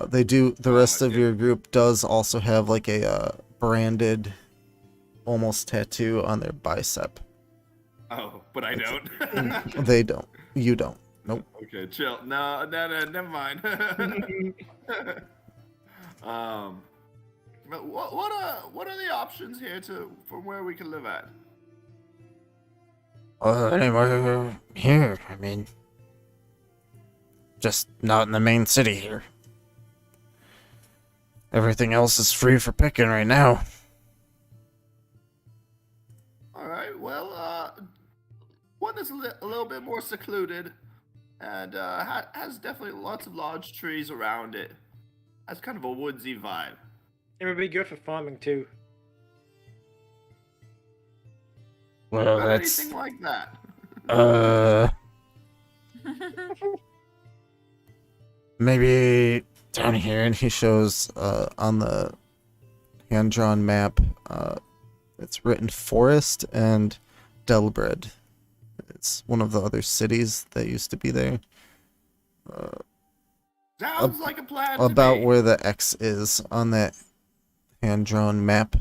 they do. The rest of your group does also have like a branded, almost tattoo on their bicep. Oh, but I don't. They don't. You don't. Nope. Okay, chill. No, never mind. But what are the options here from where we can live at? Anywhere here. I mean, just not in the main city here. Everything else is free for picking right now. All right. Well, one is a little bit more secluded, and has definitely lots of large trees around it. Has kind of a woodsy vibe. It would be good for farming too. Well, Not that's anything like that. maybe down here, and he shows on the hand-drawn map. It's written Forest and Delbred. It's one of the other cities that used to be there. Sounds like a plan. About to me. where the X is on that hand-drawn map.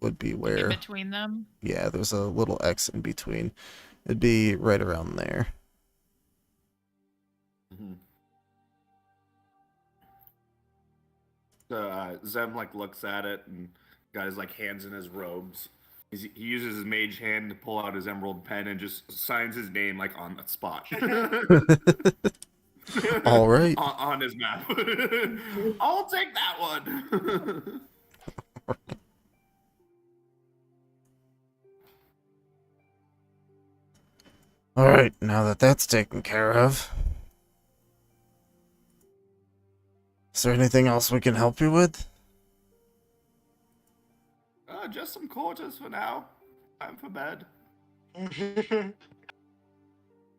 would be In where, between them. yeah, there's a little X in between. It'd be right around there. Mm-hmm. Zem like looks at it and got his like hands in his robes. He uses his mage hand to pull out his emerald pen and just signs his name like on the spot. All right. on his map. I'll take that one. All right, now that that's taken care of, is there anything else we can help you with? Just some quarters for now. Time for bed.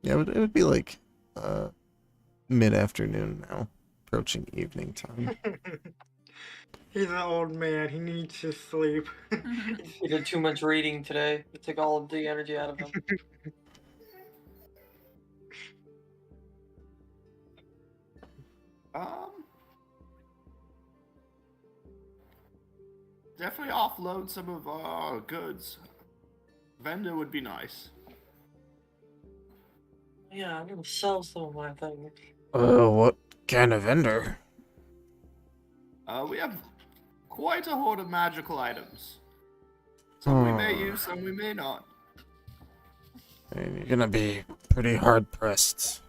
Yeah, it would be like mid-afternoon now, approaching evening time. He's an old man. He needs to sleep. He did too much reading today. It took all of the energy out of him. Definitely offload some of our goods. Vendor would be nice. Yeah, I'm gonna sell some of my things. What kind of vendor? We have quite a hoard of magical items. Some we may use, some we may not. You're gonna be pretty hard-pressed.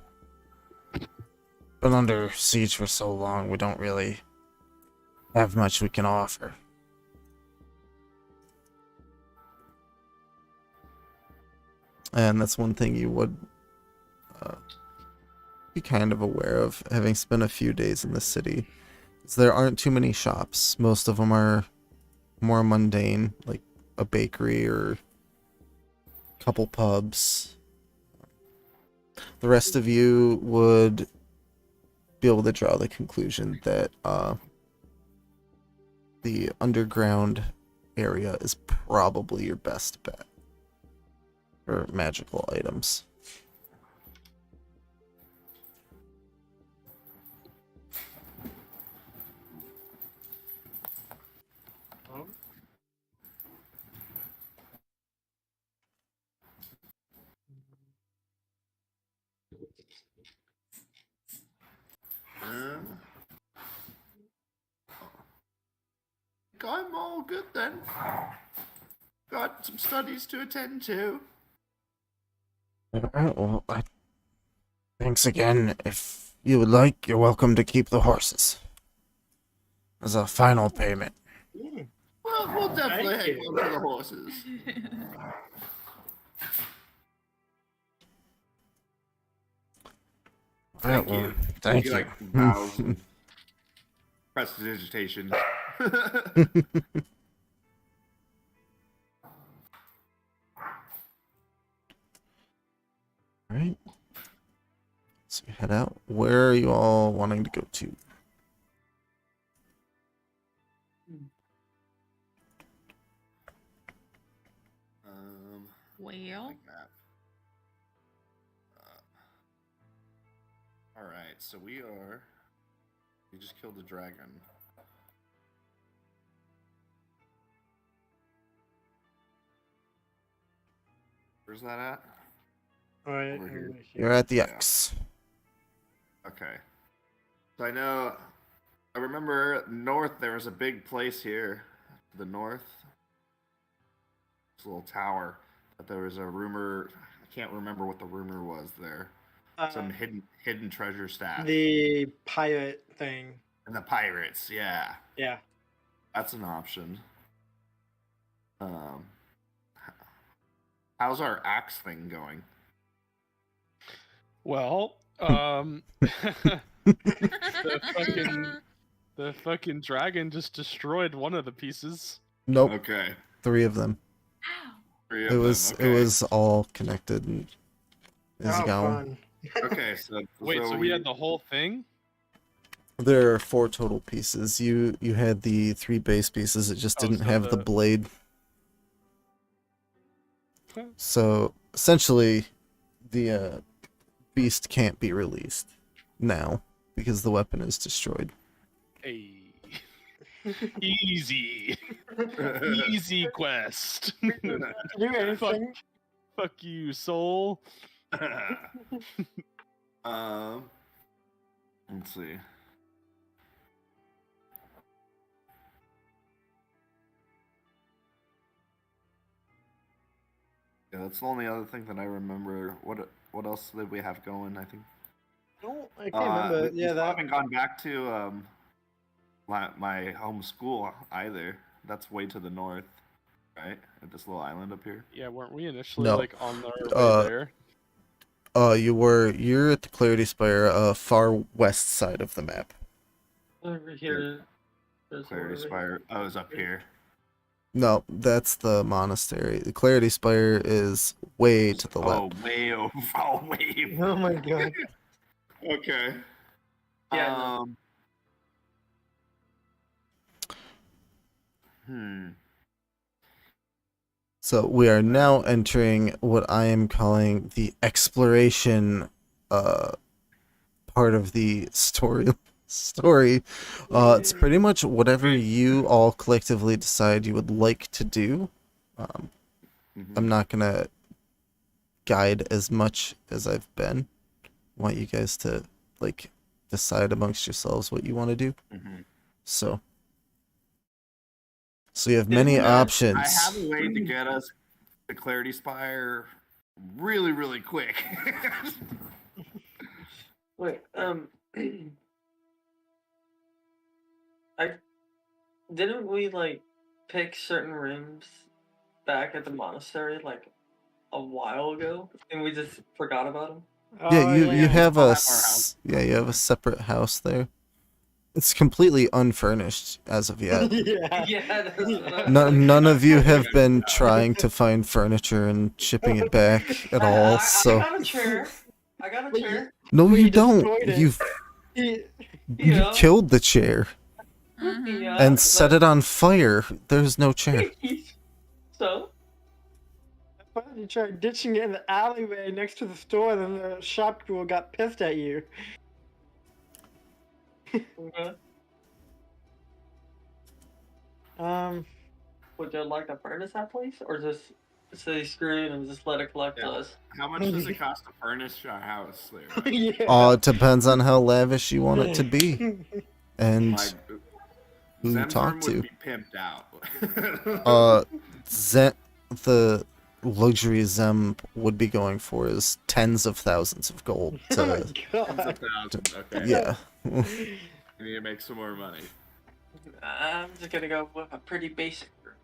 Been under siege for so long, we don't really have much we can offer. And that's one thing you would be kind of aware of, having spent a few days in the city, is there aren't too many shops. Most of them are more mundane, like a bakery or a couple pubs. The rest of you would be able to draw the conclusion that the underground area is probably your best bet for magical items. I'm all good then. Got some studies to attend to. Alright, well, thanks again. If you would like, you're welcome to keep the horses as a final payment. Well, we'll definitely Thank hang you. on to the horses. Thank Well, you. Thank He, you. like, bows and prestidigitation. Alright. So we head out. Where are you all wanting to go to? Well, Like that. All right, so we just killed the dragon. Where's that at? Alright, Over here. You're at the Yeah. X. Okay. So I remember north, there was a big place here. To the north. This little tower. But there was a rumor, I can't remember what the rumor was there. Some hidden treasure stash. The pirate thing. And the pirates, yeah. Yeah. That's an option. How's our axe thing going? Well, the fucking dragon just destroyed one of the pieces. Nope. Okay. 3 of them. ow. Three of It was them. Okay. it was all connected and is Oh, going. fun. Okay, so Wait, so we had the whole thing? There are 4 total pieces. You had the 3 base pieces. It just Oh, didn't so have the the- blade. Huh. So essentially, the beast can't be released now because the weapon is destroyed. Hey. Easy. Easy quest. Do anything. Fuck you, soul. Let's see. Yeah, that's the only other thing that I remember. What else did we have going? I think. No, I can't remember. We Yeah, still that. haven't gone back to my home school either. That's way to the north, right? At this little island up here. Yeah, weren't we initially No. like on our way there? You're at the Clarity Spire, far west side of the map. Over here. There's Clarity one over Spire. I was up here. No, that's the monastery. The Clarity Spire is way to the Oh, left. way over. Oh, way. Oh my god. Okay. Yeah, no. So we are now entering what I am calling the exploration part of the story. It's pretty much whatever you all collectively decide you would like to do. I'm not gonna guide as much as I've been. I want you guys to like decide amongst yourselves what you want to do. So you have many options. I have a way to get us to Clarity Spire really, really quick. Wait, didn't we like pick certain rooms back at the monastery like a while ago, and we just forgot about them? Yeah, you have We'll a have our house. you have a separate house there. It's completely unfurnished as of yet. Yeah. Yeah, that's what None of you have been trying to find furniture and shipping it back at all. So I got a chair. I got a But you- chair. no, we you don't. destroyed it. You- You Yeah. killed the chair Mhm. Yeah, and set it on fire. There's no chair. So? Why did you try ditching it in the alleyway next to the store, then the shopkeeper got pissed at you? Okay. Would you like to furnace that place, or just say screw it and just let it collect Yeah. us? How much does it cost to furnish our house there? Yeah. It depends on how lavish you want it to be and Like, who you Zem's talk room to. would be pimped out. The luxury Zem would be going for is tens of thousands of gold. Oh my To, god. Okay. yeah. We need to make some more money. I'm just gonna go with a pretty basic room.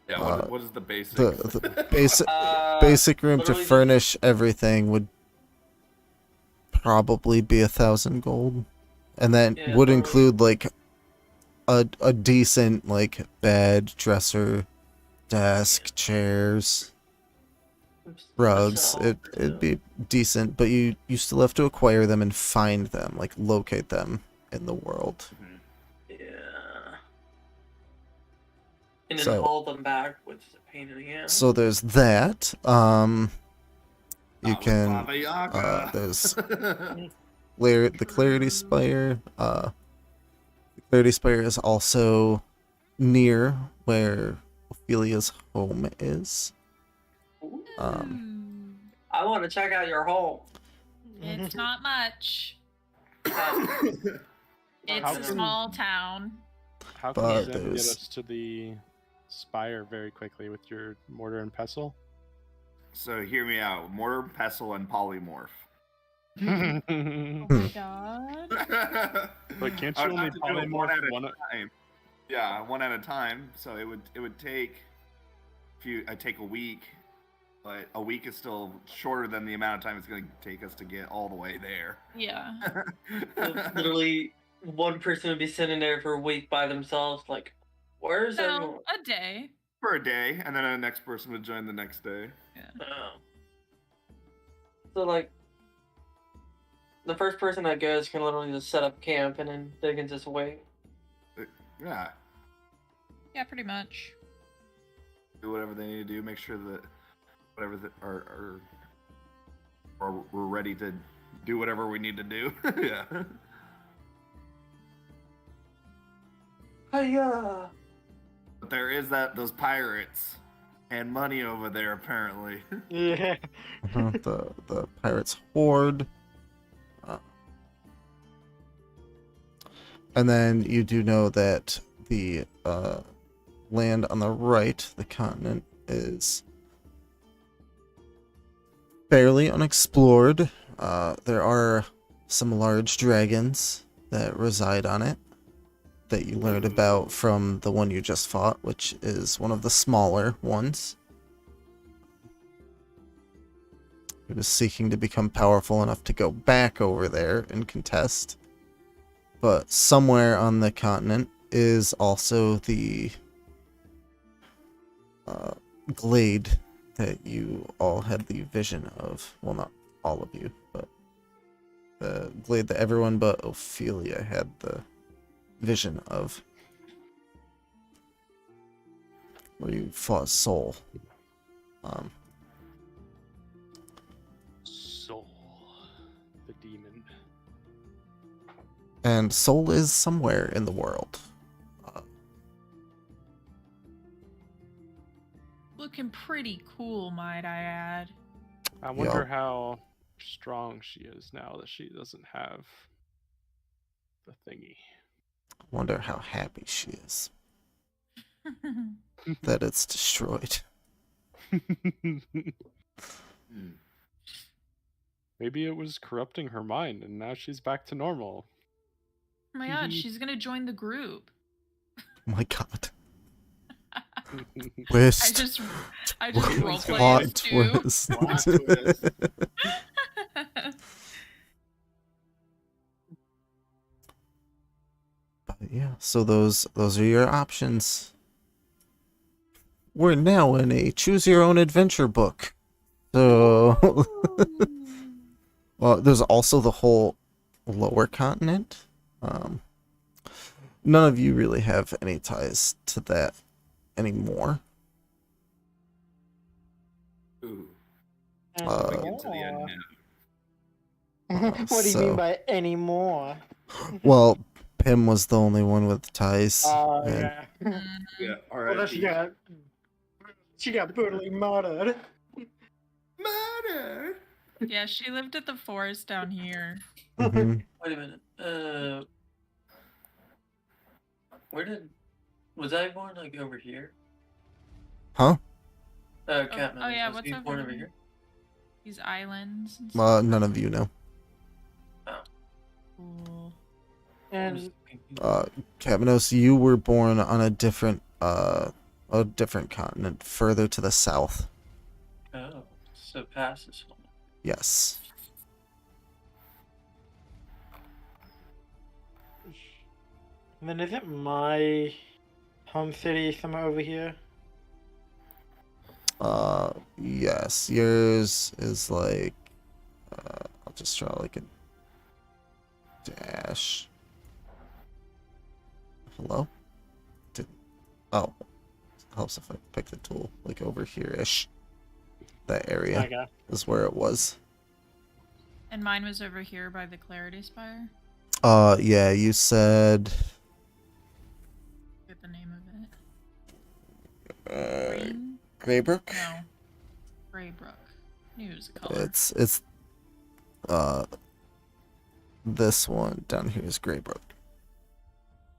Yeah. What is the basics? The basic Uh, basic room to literally just- furnish everything would probably be 1,000 gold, and that Yeah, would literally. include like a decent like bed, dresser, desk, chairs, rugs. It'd be decent, but you still have to acquire them and find them, like locate them in the world. Yeah. And then So- haul them back, which is a pain in the ass. So there's that. You can Baba Yaga. there's the Clarity Spire. The Clarity Spire is also near where Ophelia's home is. Ooh. Hmm. I want to check out your home. It's not much. Oh, It's How a can- small town. How can But Zem get there's- us to the spire very quickly with your mortar and pestle? So hear me out. Mortar, pestle, and polymorph. Oh my god. But can't I you would only have to do it one polymorph at a one? time. Yeah, one at a time. So it would take take a week, but a week is still shorter than the amount of time it's going to take us to get all the way there. Yeah. literally, one person would be sitting there for a week by themselves, like, where's everyone? No, a day. For a day, and then the next person would join the next day. Oh. So, like, the first person that goes can literally just set up camp and then they can just wait. Yeah, Yeah, pretty much. do whatever they need to do. Make sure that whatever that are we're ready to do whatever we need to do. Yeah. Hiya! But there is those pirates and money over there apparently. Yeah. The pirates horde. And then you do know that the land on the right, the continent, is fairly unexplored. There are some large dragons that reside on it that you learned about from the one you just fought, which is one of the smaller ones. He was seeking to become powerful enough to go back over there and contest. But somewhere on the continent is also the glade that you all had the vision of. Well, not all of you, but the glade that everyone but Ophelia had the vision of. Where you fought Soul. Soul, the demon. And Soul is somewhere in the world. Looking pretty cool, might I add. I wonder how strong she is now that she doesn't have the thingy. Wonder how happy she is that it's destroyed. Maybe it was corrupting her mind, and now she's back to normal. Oh my god, she's gonna join the group. Oh my god. Twist. I just roleplay Plot as too. twist. Plot twist. But yeah, so those are your options. We're now in a choose your own adventure book. So well, there's also the whole lower continent. None of you really have any ties to that anymore. Ooh. Uh, Into the unknown. What do you mean by anymore? Well, Pim was the only one with ties. Oh, and- yeah. Yeah, Well, alright. she got brutally murdered. Murder! Yeah, she lived at the forest down here. Mhm. Wait a minute. Was I born like over here? Huh? Catman. oh yeah, was what's he over born over here? here? These islands and stuff. None of you know. Cool. And Kavanos, you were born on a different continent, further to the south. Oh, so past this one. Yes. then isn't my home city somewhere over here? Yes. Yours is like, I'll just draw like a dash. Hello? Oh. Helps if I pick the tool, like over here-ish. That area Okay. is where it was. And mine was over here by the Clarity Spire. Yeah, you said... Get the name of it. Green? Greybrook? No. Graybrook. Knew it was a color. It's this one down here is Greybrook.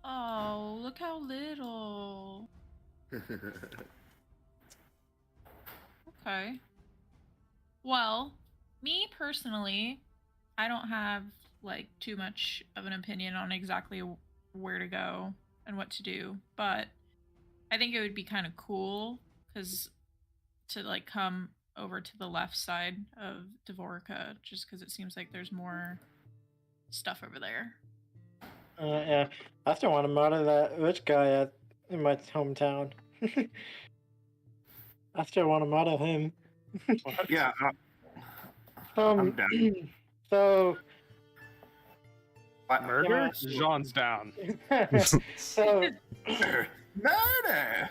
Oh, look how little. Okay. Well, me personally, I don't have like too much of an opinion on exactly where to go and what to do, but I think it would be kind of cool because to like come over to the left side of Dvorka, just because it seems like there's more stuff over there. Yeah. I still want to murder that rich guy in my hometown. I still want to murder him. Yeah, I'm down. So, Murder? Yeah. Jean's down. so Murder!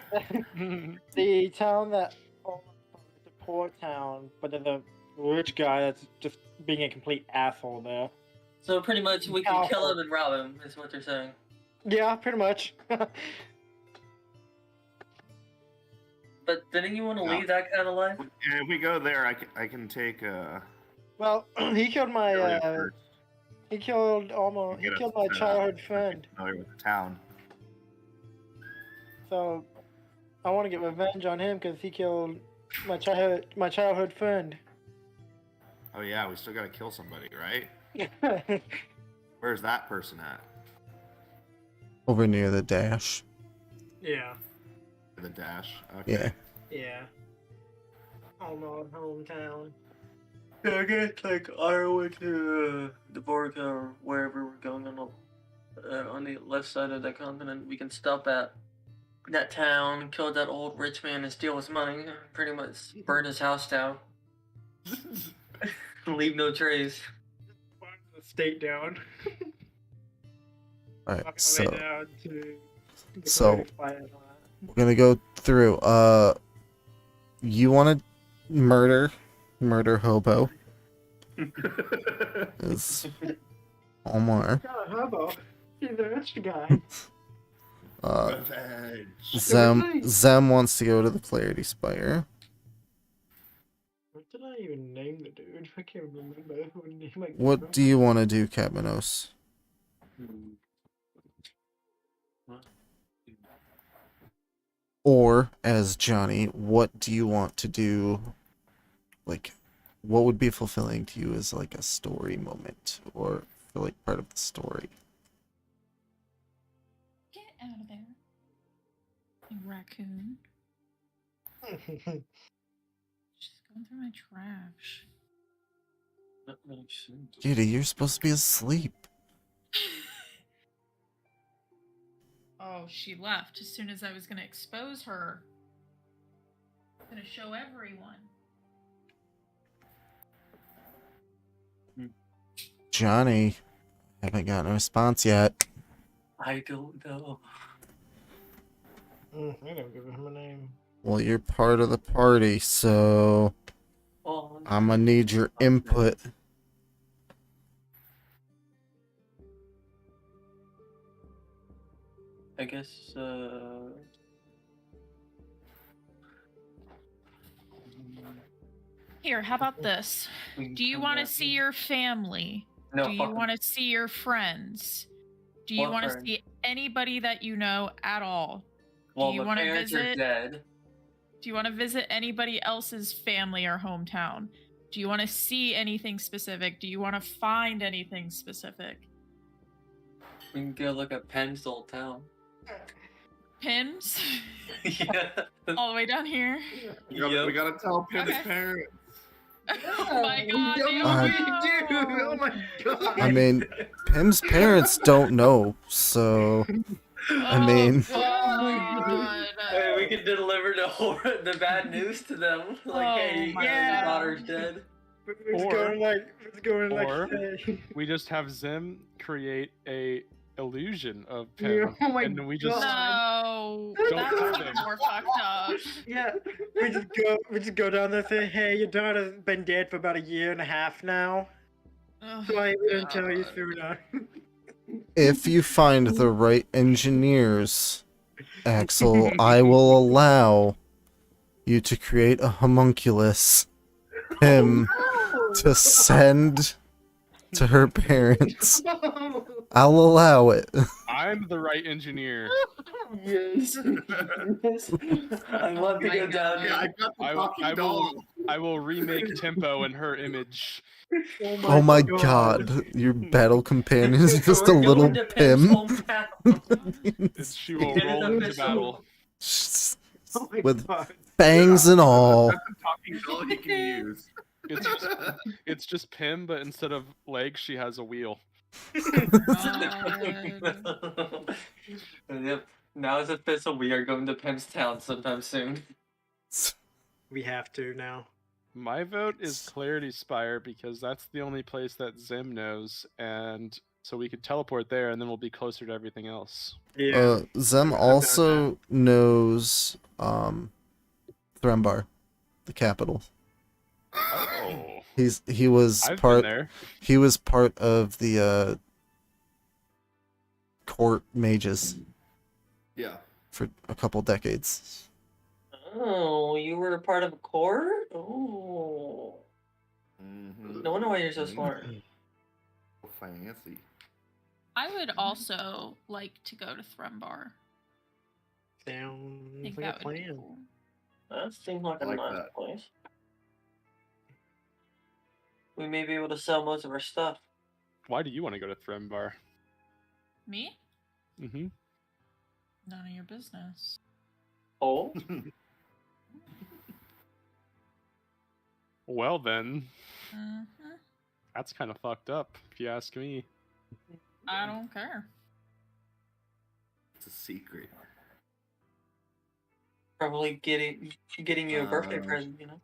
the town that it's a poor town, but there's a rich guy that's just being a complete asshole there. So pretty much we can kill him and rob him, is what they're saying. Yeah, pretty much. But didn't you want to Yeah. leave that kind of life? And if we go there, I can take Well, he killed my Billy first he killed and get us my set up, childhood get friend. familiar with the town. So I want to get revenge on him because he killed my childhood friend. Oh yeah, we still gotta kill somebody, right? Where's that person at? Over near the dash. Yeah. The dash. Okay. Yeah. Yeah. Oh my hometown. Yeah, I guess like I went to the Borg or wherever we're going on the left side of the continent. We can stop at that town, kill that old rich man, and steal his money. Pretty much burn his house down. Leave no trace. Burn the state down. Alright, Walk our way so down to the so- Cody fire and all that. we're gonna go through. You wanna murder hobo. Is Omar. God, Hobo. He's a rich guy. Revenge. Zem wants to go to the Clarity Spire. What did I even name the dude? I can't remember who name I gave What him. do you want to do, Catmanos? Or, as Johnny, what do you want to do? Like, what would be fulfilling to you as like a story moment, or feel like part of the story? Get out of there, you raccoon. Just going through my trash. That makes sense. Judy, you're supposed to be asleep. Oh, she left as soon as I was gonna expose her. Gonna show everyone. Johnny, haven't gotten a response yet. I don't know. I don't give him a name. Well, you're part of the party, so Oh, I'm gonna need your input. I guess, Here, how about this? we can Do you come want to back see and- your family? No, Do you fuck 'em. want to see your friends? Do you What want to friends? see anybody that you know at all? Well, you my wanna parents are visit? dead. Do you want to visit anybody else's family or hometown? Do you want to see anything specific? Do you want to find anything specific? We can go look at Penn's old town. Pims? Yeah. All the way down here? We gotta tell Pim's Okay. parents. Oh my god, Yeah, they Uh, don't dude, oh know. my god. I mean, Pim's parents don't know, so I mean- Oh god. Hey, we can deliver the bad news to them. Like, Oh hey, my yeah, your God. daughter's dead. It's Or- going like or- hey. We just have Zim create a illusion of Yeah, Pim, oh my and then we just No, Don't that's tell even them. more fucked up. Yeah, we just go down there and say, hey, your daughter's been dead for about 1.5 years now. Ugh, So I didn't tell you God. sooner. if you find the right engineers, Axel, I will allow you to create a homunculus Pim to send to her parents. I'll allow it. I'm the right engineer. Yes. Yes. I want to my go down God. Yeah, I there. got the I fucking will- doll. I will remake Tempo in her image. Oh my god, your battle companion is just a We're little going to Pim's Pim. hometown. And she will Get it roll into official. battle. Oh my With god. bangs and all. That's a talking doll he can use. It's just Pim, but instead of legs, she has a wheel. God. Yep. Now it's official. We are going to Pim's town sometime soon. We have to now. My vote is Clarity Spire because that's the only place that Zim knows, and so we could teleport there, and then we'll be closer to everything else. Yeah. Zem also knows Thrembar, the capital. Oh, He was I've been part there. he was part of the court mages Yeah. for a couple decades. Oh, you were a part of a court? Oh. Mm-hmm. No wonder why you're so smart. Fancy. I would also like to go to Thrumbar. I Sounds think like that a would be plan. cool. That seems like I a like nice that. place. We may be able to sell most of our stuff. Why do you want to go to Thrembar? Me? Mm-hmm. None of your business. Oh? Well then, hmm that's kind of fucked up, if you ask me. I don't care. It's a secret. Probably getting you a birthday Um, present, you know?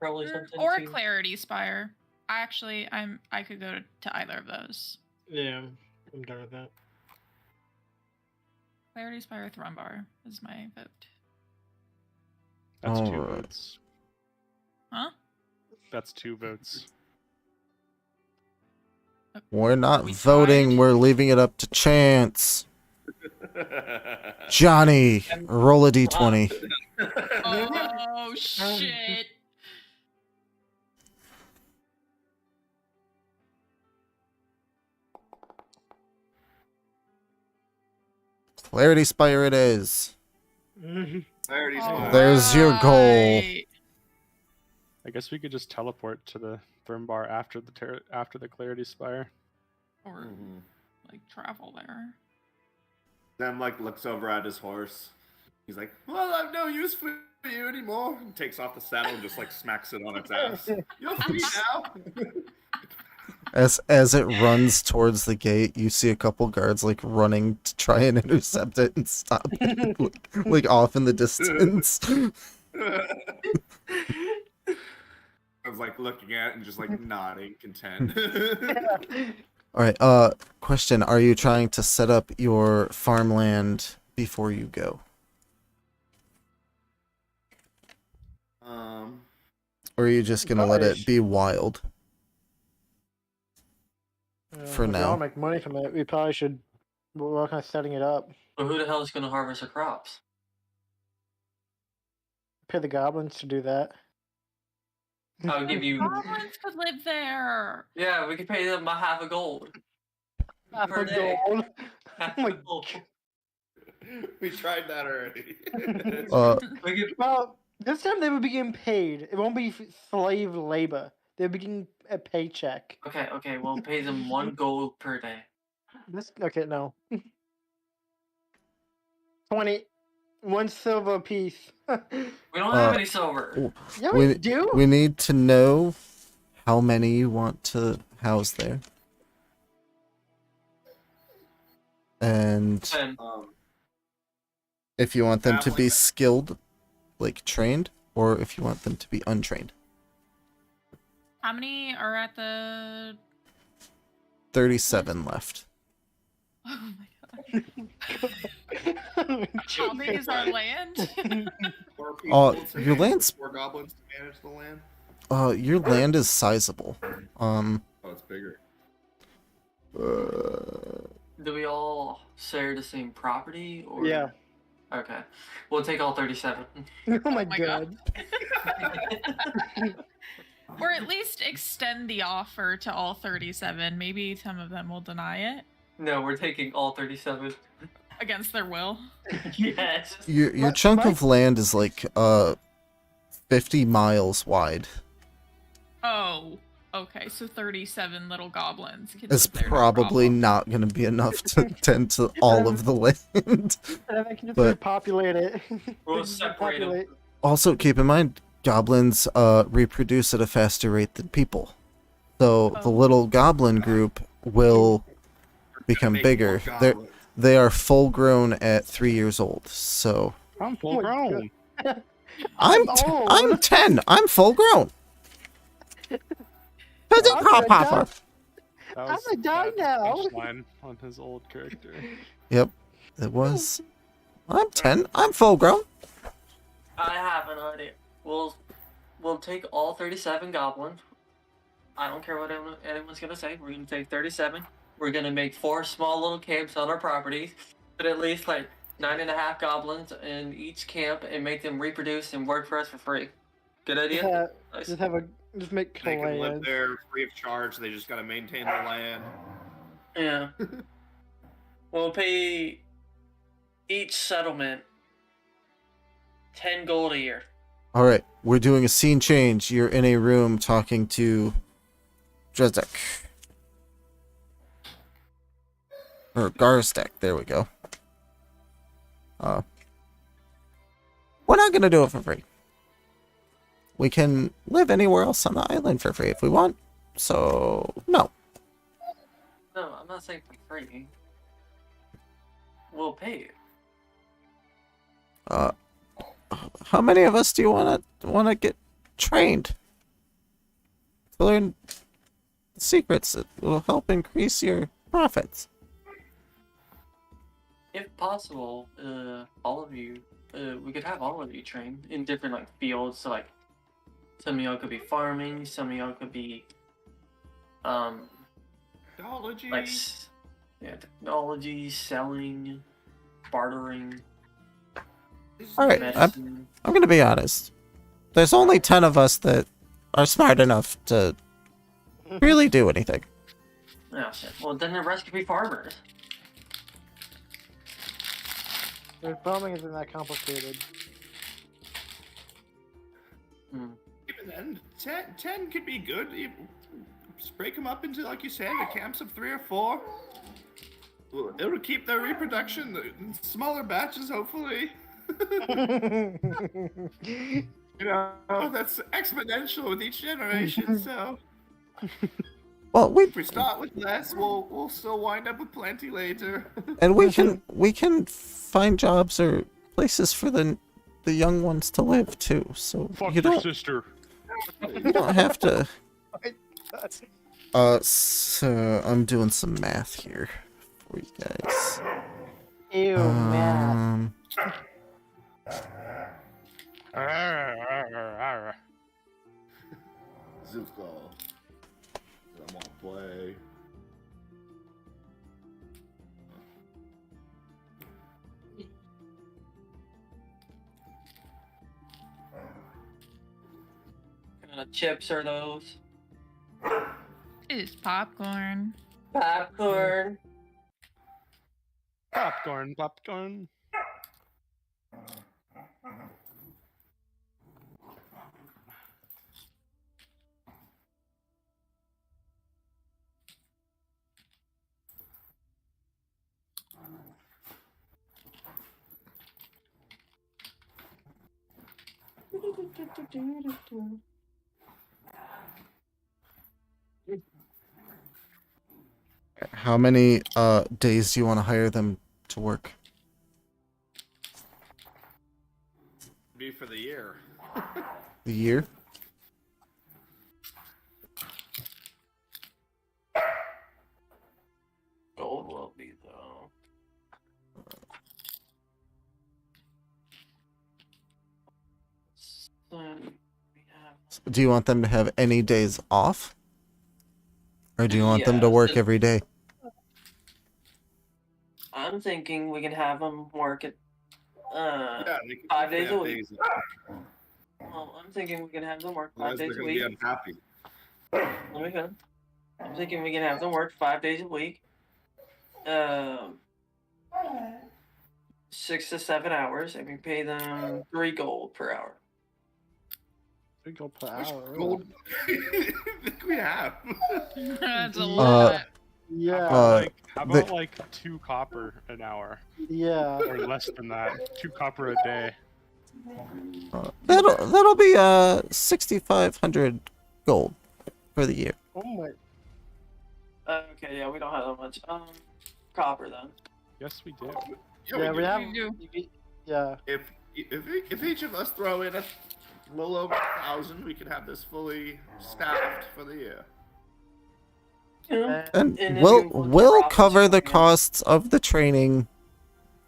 Probably something Or to... Clarity Spire. I could go to either of those. Yeah, I'm done with that. Clarity Spire Thrumbar is my vote. That's 2 Alright. votes. Huh? That's 2 votes. We're not We voting, tied? we're leaving it up to chance. Johnny, roll a d20. Oh shit! Clarity Spire it is. Clarity Spire. There's your goal. Alright. I guess we could just teleport to the Thrembar after the Clarity Spire. Or Mhm. like travel there. Then like looks over at his horse. He's like, "Well, I've no use for you anymore." And takes off the saddle and just like smacks it on its ass. You're free now. As it runs towards the gate, you see a couple guards like running to try and intercept it and stop it, like off in the distance. I was like looking at it and just like nodding content. All right. Question: are you trying to set up your farmland before you go, or are you just gonna let it be wild? For If we now. all make money from it, we probably should work on setting it up. But who the hell is going to harvest the crops? Pay the goblins to do that. I'll give you... Goblins could live there. Yeah, we could pay them a half a gold. Half Per a day. gold. Half Oh my a gold. We tried that already. We could... Well, this time they would be getting paid. It won't be slave labor. They'll be getting a paycheck. Okay, we'll pay them 1 gold per day. Okay, no. 20. 1 silver piece. We don't have any silver. Yeah, we do. We need to know how many you want to house there, and And if you want them to be Halfling. skilled, like trained, or if you want them to be untrained. How many are at the? 37 left. Oh my god! How big is our land? 4 people to your manage- land's- 4 goblins to manage the land. Your land is sizable. Oh, it's bigger. do we all share the same property? Or... Yeah. Okay. We'll take all 37. Oh my my god. Or at least extend the offer to all 37. Maybe some of them will deny it No, we're taking all 37. against their will. Yes. Your chunk of land is like 50 miles wide. Oh, okay. So 37 little goblins. Can It's live there, no probably problem. not going to be enough to tend to all of the land. And I can just But- repopulate it. We'll separate them. Repopulate. Also, keep in mind, goblins reproduce at a faster rate than people. So the Oh. little goblin group will become Make bigger. more They goblins. they are full grown at 3 years old. So I'm Oh full my grown. I'm old. I'm 10. I'm full grown. Peasant I'm crop gonna hopper. That I'm gonna die bad now. punchline on his old character. Yep, it was. I'm 10. I'm full grown. I have an idea. We'll we'll take all 37 goblins. I don't care what anyone's gonna say. We're gonna take 37. We're gonna make 4 small little camps on our property, but at least like 9.5 goblins in each camp, and make them reproduce and work for us for free. Good idea. Nice. Just make They can live clans. there free of charge. They just gotta maintain the land. Yeah. We'll pay each settlement 10 gold a year. All right, we're doing a scene change. You're in a room talking to Dresdek. Or Garstek, there we go. We're not gonna do it for free. We can live anywhere else on the island for free if we want. So, no. No, I'm not saying for free. We'll pay you. How many of us do you wanna get trained? To learn secrets that will help increase your profits. If possible, all of you, we could have all of you trained in different like fields. So like, some of y'all could be farming, some of y'all could be, Technology. like, technology, selling, bartering, All right, medicine. I'm gonna be honest. There's only 10 of us that are smart enough to really do anything. Oh shit. Well, then the rest could be farmers. Farming isn't that complicated. Even then, 10 could be good. Just break them up into, like you said, the camps of 3 or 4. It'll keep their reproduction in smaller batches, hopefully. You know, that's exponential with each generation, so Well, if we start with less, we'll still wind up with plenty later. and we can find jobs or places for the young ones to live too. So Fuck you your don't sister. have to. So I'm doing some math here for you guys. Ew, man. Zuko. I'm on play. What kind of chips are those? It's popcorn. Popcorn. Popcorn, popcorn. How many days do you want to hire them to work? Be for the year. The year? Gold will be though. So we have. Do you want them to have any days off? Or do you want them to Yeah, work so- every day? I'm thinking we can have them work at Yeah, they can 5 days a have week. days. Well, I'm thinking we can have them work 5 Otherwise, they're days a gonna week. be unhappy. Let me finish. I'm thinking we can have them work 5 days a week. 6 to 7 hours, and we pay them 3 gold per hour. 3 gold per How much hour. gold think we have? That's a Yeah. lot. Yeah, How about like 2 copper an hour, yeah. or less than that? 2 copper a day. That'll be 6,500 gold for the year. Oh my. Okay, yeah, we don't have that much. Copper then. Yes, we do. Yeah, we do. have. We do. Yeah. If each of us throw in a little over 1,000, we could have this fully staffed for the year. Yeah. And And then we'll we want the we'll profits cover the from it. costs of the training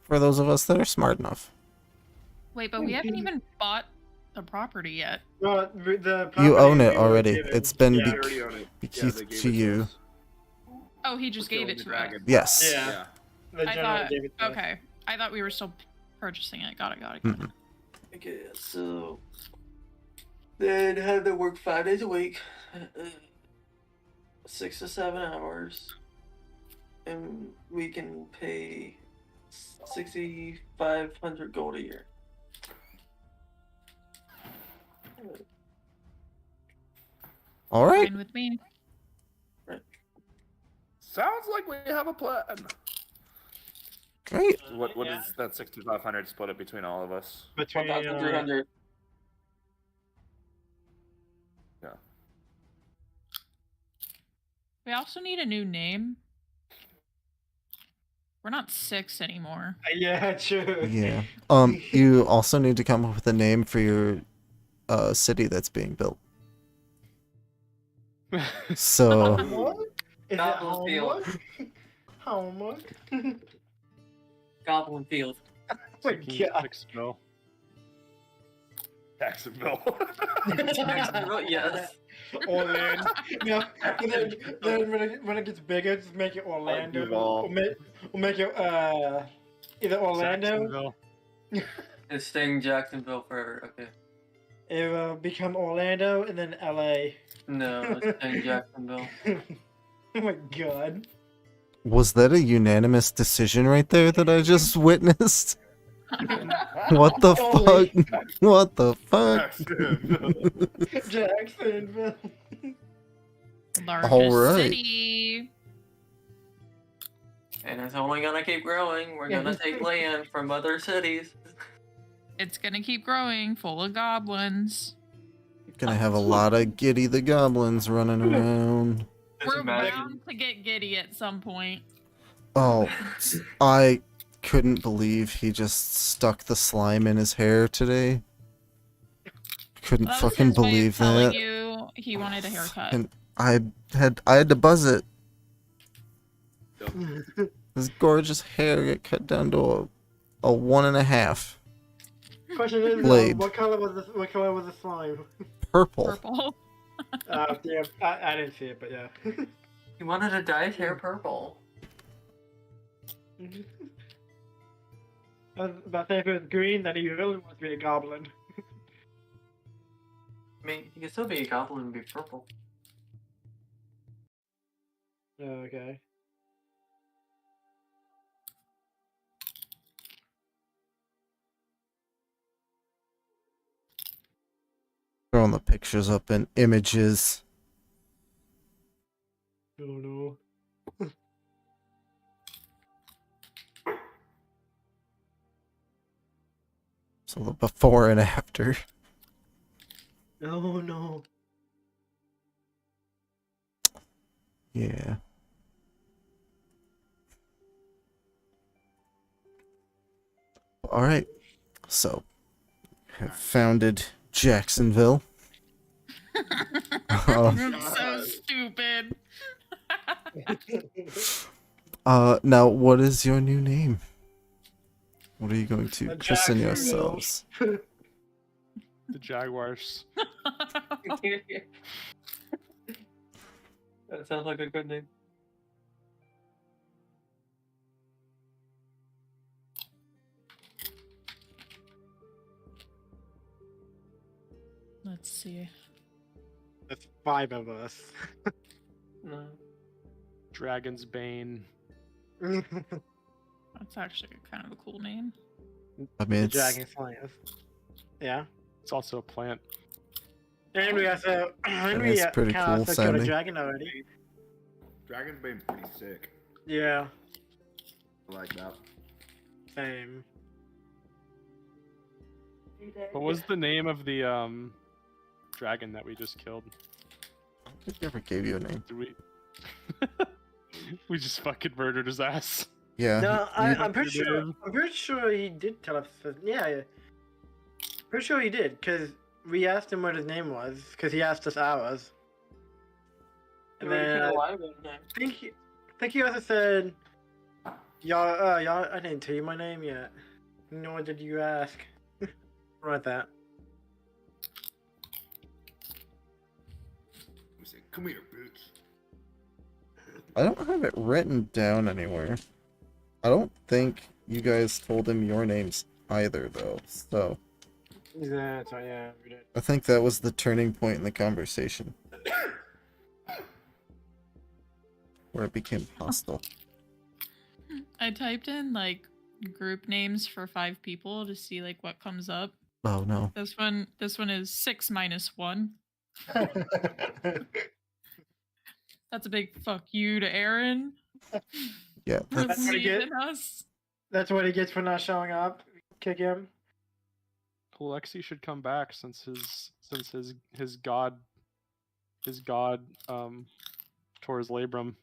for those of us that are smart enough. Wait, but we haven't even bought the property yet. Well, the You own property it we were already. given- It's been yeah. We already own it. Yeah, bequeathed they gave to it you. us. Oh, he just For gave killing it the to dragon. us. Yes. Yeah. Yeah. The I general thought. gave it to us. Okay, I thought we were still purchasing it. Got it. Mhm. Okay, so then have them work 5 days a week, 6 to 7 hours, and we can pay 6,500 gold a year. All right. Fine with me. Sounds like we have a plan. Great. What Yeah. is that 6,500 split it between all of us? Between 1,300. We also need a new name. We're not 6 anymore. yeah, true. Yeah. You also need to come up with a name for your city that's being built. So Homework? Is it Goblin Field. homework? Homework? Goblin Field. Oh my god. Jacksonville. Jacksonville. Jacksonville, yes. Orlando. No, then when it gets bigger, just make it Orlando. Duval. We'll make it either Orlando. Jacksonville. It's staying Jacksonville forever. Okay. It will become Orlando and then LA. No, it's staying Jacksonville. Oh my god. was that a unanimous decision right there that I just witnessed? What the Holy- fuck? What the fuck? Jacksonville. Largest Alright. city. And it's only gonna keep growing. We're gonna take land from other cities. It's gonna keep growing, full of goblins. Gonna have a lot of Giddy the Goblins running around. Just We're imagine. bound to get giddy at some point. Oh, I couldn't believe he just stuck the slime in his hair today. Couldn't That was fucking his way of believe telling that. you he wanted a haircut. And I had to buzz it. His gorgeous hair got cut down to a 1.5. Question is, Blade. what color was the slime? Purple. Purple. Yeah, I didn't see it, but yeah. He wanted to dye his hair purple. I was about to say if it was green, then he really wants to be a goblin. I mean, he can still be a goblin and be purple. Oh, okay. Throwing the pictures up in images. Oh no. So the before and after. Oh no. Yeah. Alright. So, have founded Jacksonville. That's so stupid. Now, what is your new name? What are you going to A christen Jacksonville. yourselves? The Jaguars. That sounds like a good name. Let's see. That's 5 of us. No. Dragon's Bane. That's actually kind of a cool name. I mean, The it's, dragon slayers. Yeah. It's also a plant. And we also and we is pretty kinda cool also killed sounding. a dragon already. Dragon's been pretty sick. Yeah. I like that. Same. What was the name of the dragon that we just killed? I don't think I ever gave you a name. Did we? We just fucking murdered his ass. Yeah. No, you- I'm pretty you sure. did. I'm pretty sure he did tell us. Yeah. Pretty sure he did, because we asked him what his name was, because he asked us ours. And then I think he also said, y'all, I didn't tell you my name yet. Nor did you ask. Right that. Come here, bitch. I don't have it written down anywhere. I don't think you guys told him your names either, though. So Yeah, we did. I think that was the turning point in the conversation where it became hostile. I typed in like group names for 5 people to see like what comes up. Oh no. This one is 6 minus 1. That's a big fuck you to Aaron Yeah, for That's what he leaving get. us. That's what he gets for not showing up. Kick him. Alexi should come back since his god tore his labrum.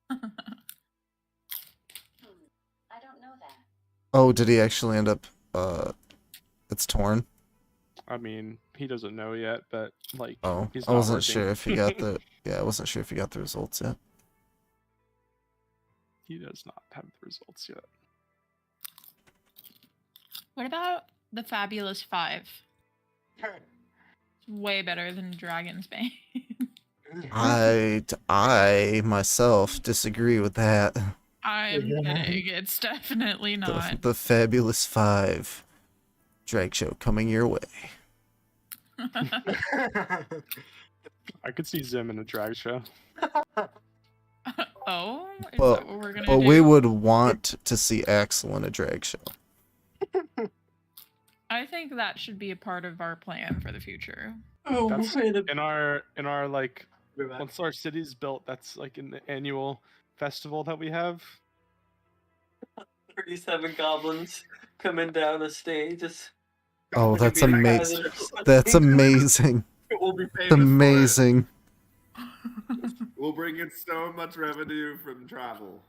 I don't know that. Oh, did he actually end up it's torn? I mean, he doesn't know yet, but like Oh, he's I not wasn't working. sure if he got the I wasn't sure if he got the results yet. He does not have the results yet. What about the Fabulous 5? It's way better than Dragon's Bane. I myself disagree with that. I'm kidding. It's definitely not. The Fabulous 5 drag show coming your way. I could see Zim in a drag show. Oh, is But- that what we're gonna But do? we would want to see Axel in a drag show. I think that should be a part of our plan for the future. Oh, That's wait a in our like We're back. once our city's built, that's like an annual festival that we have. 37 goblins coming down the stage. Just Oh, looking that's at me amazing. as- That's amazing. We'll be famous It's for it. amazing. We'll bring in so much revenue from travel.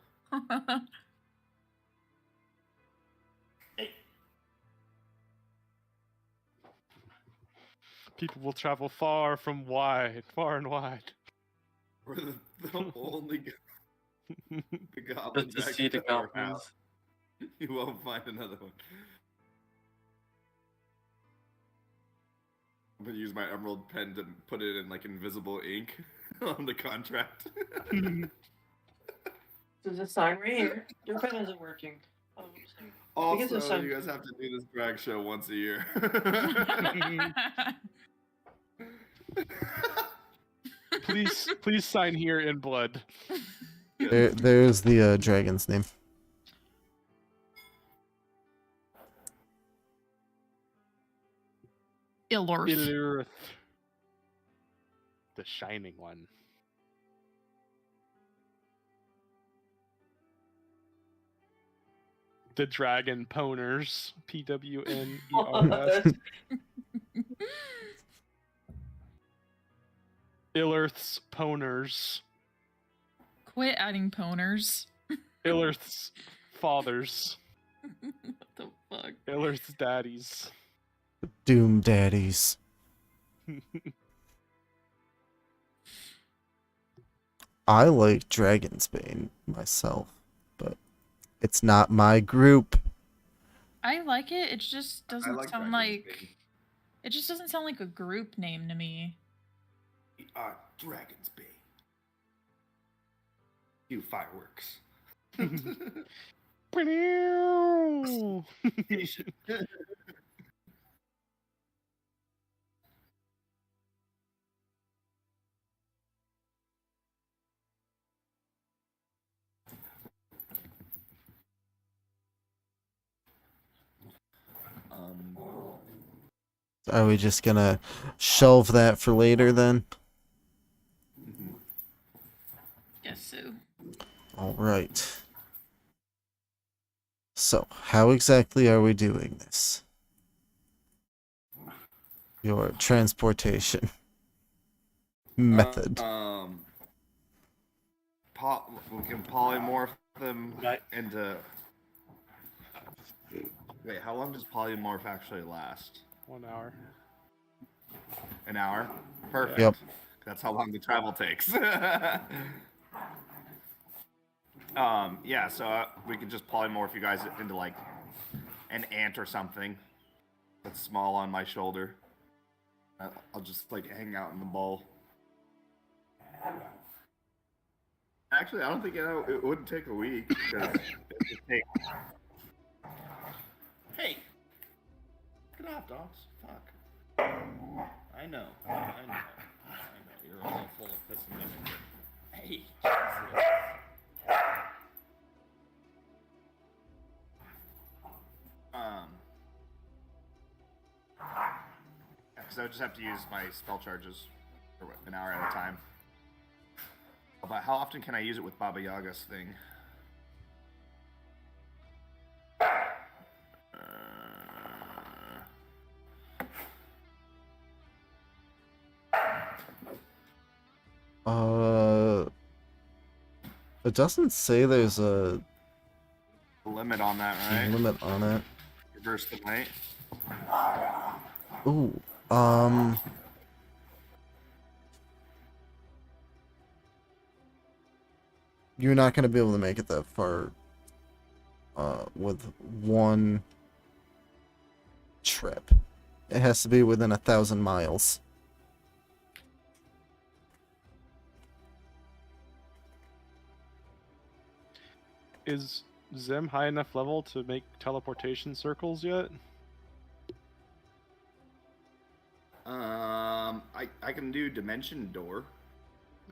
People will travel far and wide. We're the only the goblin Just to drag see the show around. goblins. You won't find another one. I'm gonna use my emerald pen to put it in like invisible ink on the contract. There's a sign right here. Your pen isn't working. Oh, sorry. Also, it's a- you guys have to do this drag show once a year. Please sign here in blood. There's the dragon's name. Ilorth. Ilirith. The shining one. The dragon poners. PWNERS. Ilirth's poners. Quit adding poners. Ilirth's fathers. What the fuck? Ilirth's daddies. Doom Daddies. I like Dragon's Bane myself, but it's not my group. I like it. It just I doesn't like sound Dragon's like. Bane. It just doesn't sound like a group name to me. We are Dragon's Bane. You fireworks. Are we just gonna shelve that for later then? Guess so. All right. So, how exactly are we doing this? Your transportation method. We can polymorph them Right. into. Wait, how long does polymorph actually last? 1 hour. An hour? Perfect. Yep. That's how long the travel takes. Yeah, so we could just polymorph you guys into like an ant or something that's small on my shoulder. I'll just like hang out in the bowl. Actually, I don't think it wouldn't take a week because it would take. Hey, get off, dogs! Fuck. I know. You're all full of piss and vinegar. Hey, Jesus. Because I would just have to use my spell charges for an hour at a time. But how often can I use it with Baba Yaga's thing? It doesn't say there's a Limit on that, right? limit on it. Reverse the night. Ooh, you're not gonna be able to make it that far, with one trip. It has to be within 1,000 miles. Is Zim high enough level to make teleportation circles yet? I can do Dimension Door.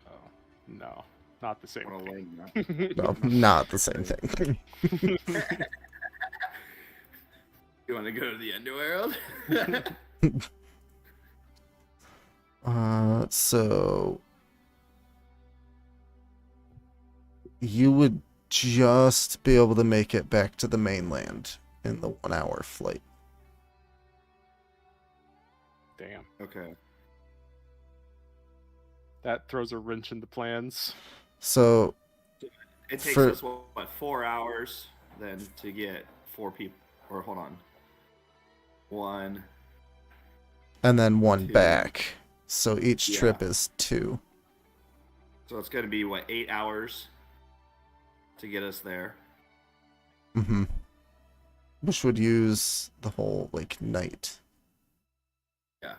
Oh, no. Not the same What a thing. lame No, not the same thing. You want to go to the Underworld? So you would just be able to make it back to the mainland in the 1 hour flight. Damn. Okay. That throws a wrench in the plans. So It takes For- us, what, 4 hours then to get 4 people. Or hold on. 1. and then one Two. back. So each Yeah. trip is 2. So it's going to be, what, 8 hours to get us there. Mm-hmm. Which would use the whole like night. Yeah.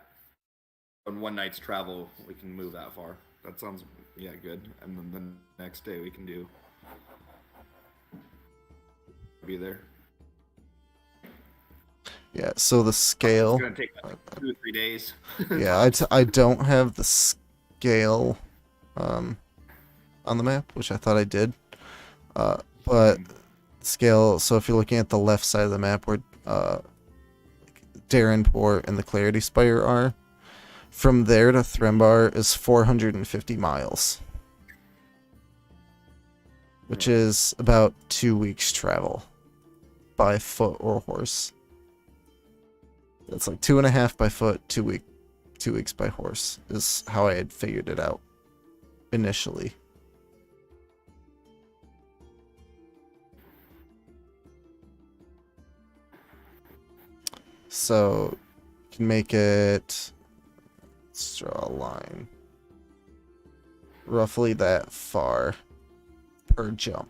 On one night's travel, we can move that far. That sounds, yeah, good. And then the next day we can be there. Yeah. So the It's scale. going to take like 2 or 3 days. Yeah, I don't have the scale on the map, which I thought I did. But scale, so if you're looking at the left side of the map where Darrenport and the Clarity Spire are, from there to Thrembar is 450 miles. Which is about 2 weeks travel by foot or horse. That's like 2.5 by foot, 2 weeks by horse is how I had figured it out initially. So you can make it, let's draw a line, roughly that far per jump,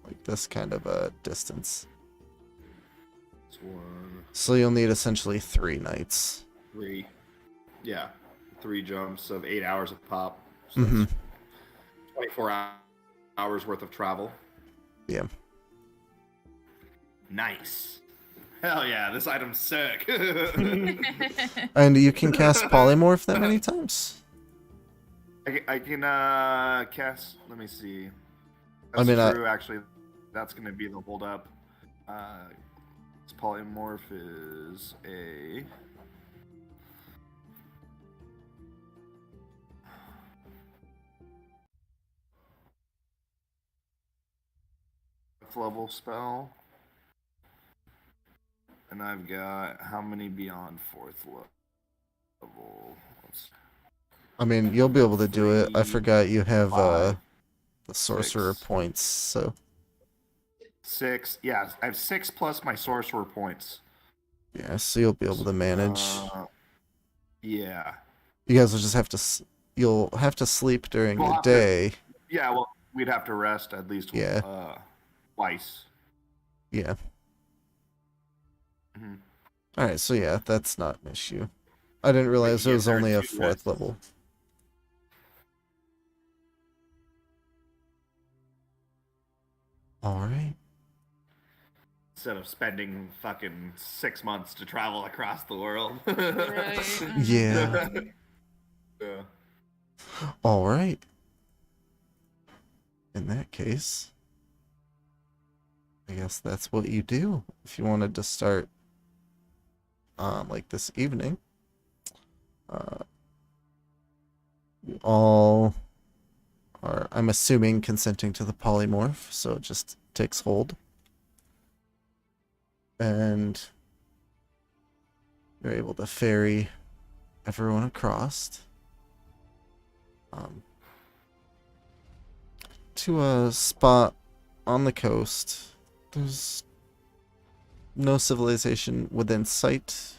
like this kind of a distance. It's 1, So you'll need essentially 3 nights. 3. Yeah. 3 jumps of 8 hours of pop. So Mm-hmm. that's 24 hours worth of travel. Yeah. Nice. Hell yeah, this item's sick. And you can cast polymorph that many times? I can cast. Let me see. I That's mean, true. Actually, that's going to be the hold up. This polymorph is a. Level spell. And I've got how many beyond 4th level? I mean, you'll be able to do it. I 3, forgot you have 5, the sorcerer 6. points, so 6. Yeah, I have 6 plus my sorcerer points. yeah, so you'll be able to manage. Yeah. You guys will just have to you'll have to sleep during We'll the have to- day. Yeah, well, we'd have to rest at least Yeah. twice. Yeah. Mm-hmm. All right, so yeah, that's not an issue. I didn't realize you it was get there only a too, 4th level. All right. Instead of spending fucking 6 months to travel across the world. Right. Yeah. Yeah. All right. In that case, I guess that's what you do. If you wanted to start, like this evening, you all are, I'm assuming, consenting to the polymorph, so it just takes hold. And you're able to ferry everyone across to a spot on the coast. There's no civilization within sight.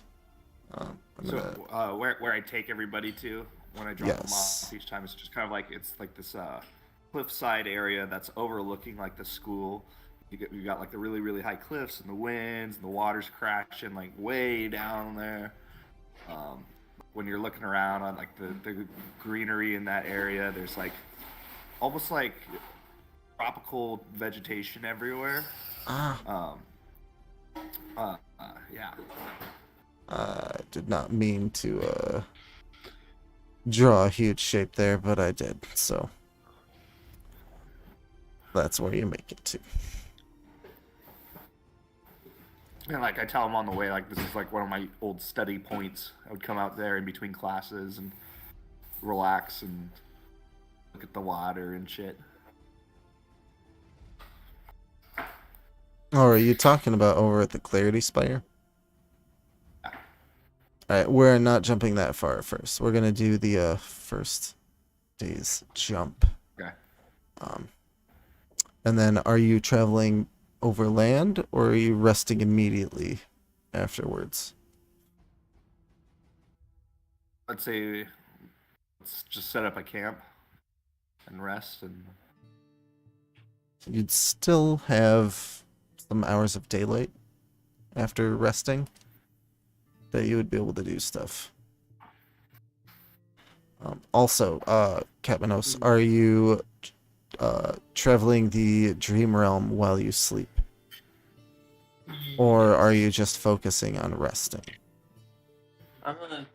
I'm gonna... So, where I take everybody to when I drop them Yes. off each time, it's just kind of like it's like this cliffside area that's overlooking like the school. You got like the really really high cliffs and the winds and the water's crashing like way down there. When you're looking around on like the greenery in that area, there's like almost like tropical vegetation everywhere. Yeah. I did not mean to draw a huge shape there, but I did, so that's where you make it to. And like I tell them on the way, like this is like one of my old study points. I would come out there in between classes and relax and look at the water and shit. Oh, are you talking about over at the Clarity Spire? Alright, we're not jumping that far first. We're gonna do the first day's jump. Okay. And then are you traveling overland or are you resting immediately afterwards? Let's say let's just set up a camp and rest and You'd still have some hours of daylight after resting that you would be able to do stuff. Also, Katmanos, are you traveling the dream realm while you sleep? Or are you just focusing on resting? I'm gonna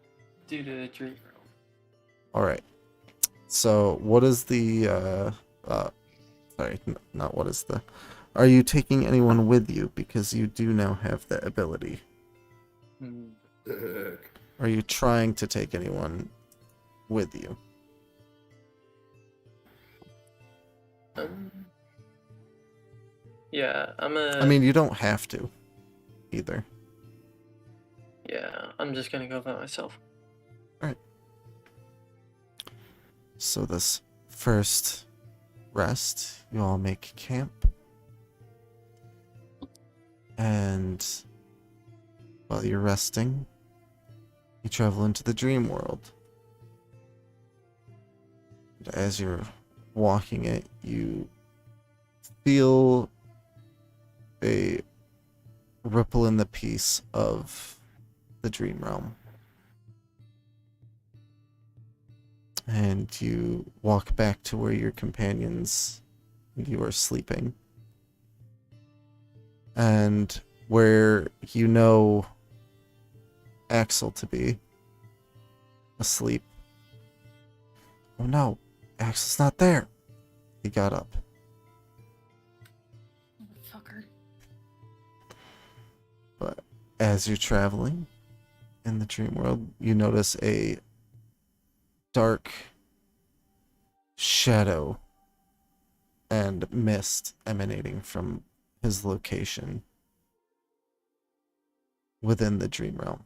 do the dream realm. Alright. So, what is the, sorry, not what is the... Are you taking anyone with you? Because you do now have that ability. Are you trying to take anyone with you? Yeah, I mean, you don't have to, either. Yeah, I'm just gonna go by myself. Alright. So this first rest, you all make camp. And while you're resting, you travel into the dream world. And as you're walking it, you feel a ripple in the peace of the dream realm. And you walk back to where your companions, you are sleeping. And where you know Axel to be asleep. Oh no, Axel's not there. He got up. Motherfucker. But as you're traveling in the dream world, you notice a dark shadow and mist emanating from his location within the dream realm.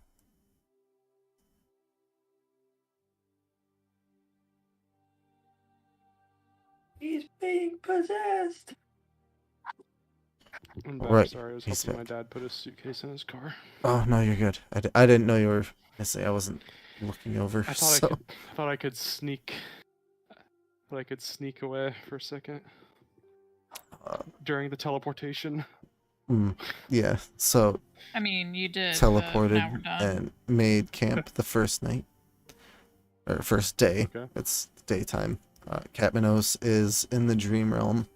He's being possessed. I'm back. Right, Sorry, I was he's helping back. my dad put his suitcase in his car. Oh no, you're good. I didn't know you were missing. I wasn't looking over. I thought So I thought I could sneak. Thought I could sneak away for a second during the teleportation. yeah. So I mean, you did. Now we're teleported done. and made camp the first night or first day. Okay. It's daytime. Katmanos is in the dream realm,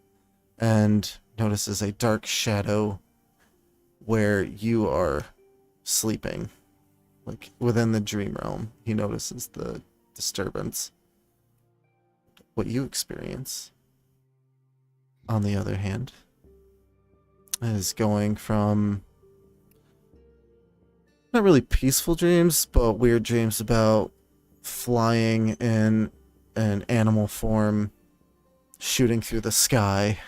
and notices a dark shadow where you are sleeping. Like within the dream realm, he notices the disturbance. What you experience, on the other hand, is going from not really peaceful dreams, but weird dreams about flying in an animal form, shooting through the sky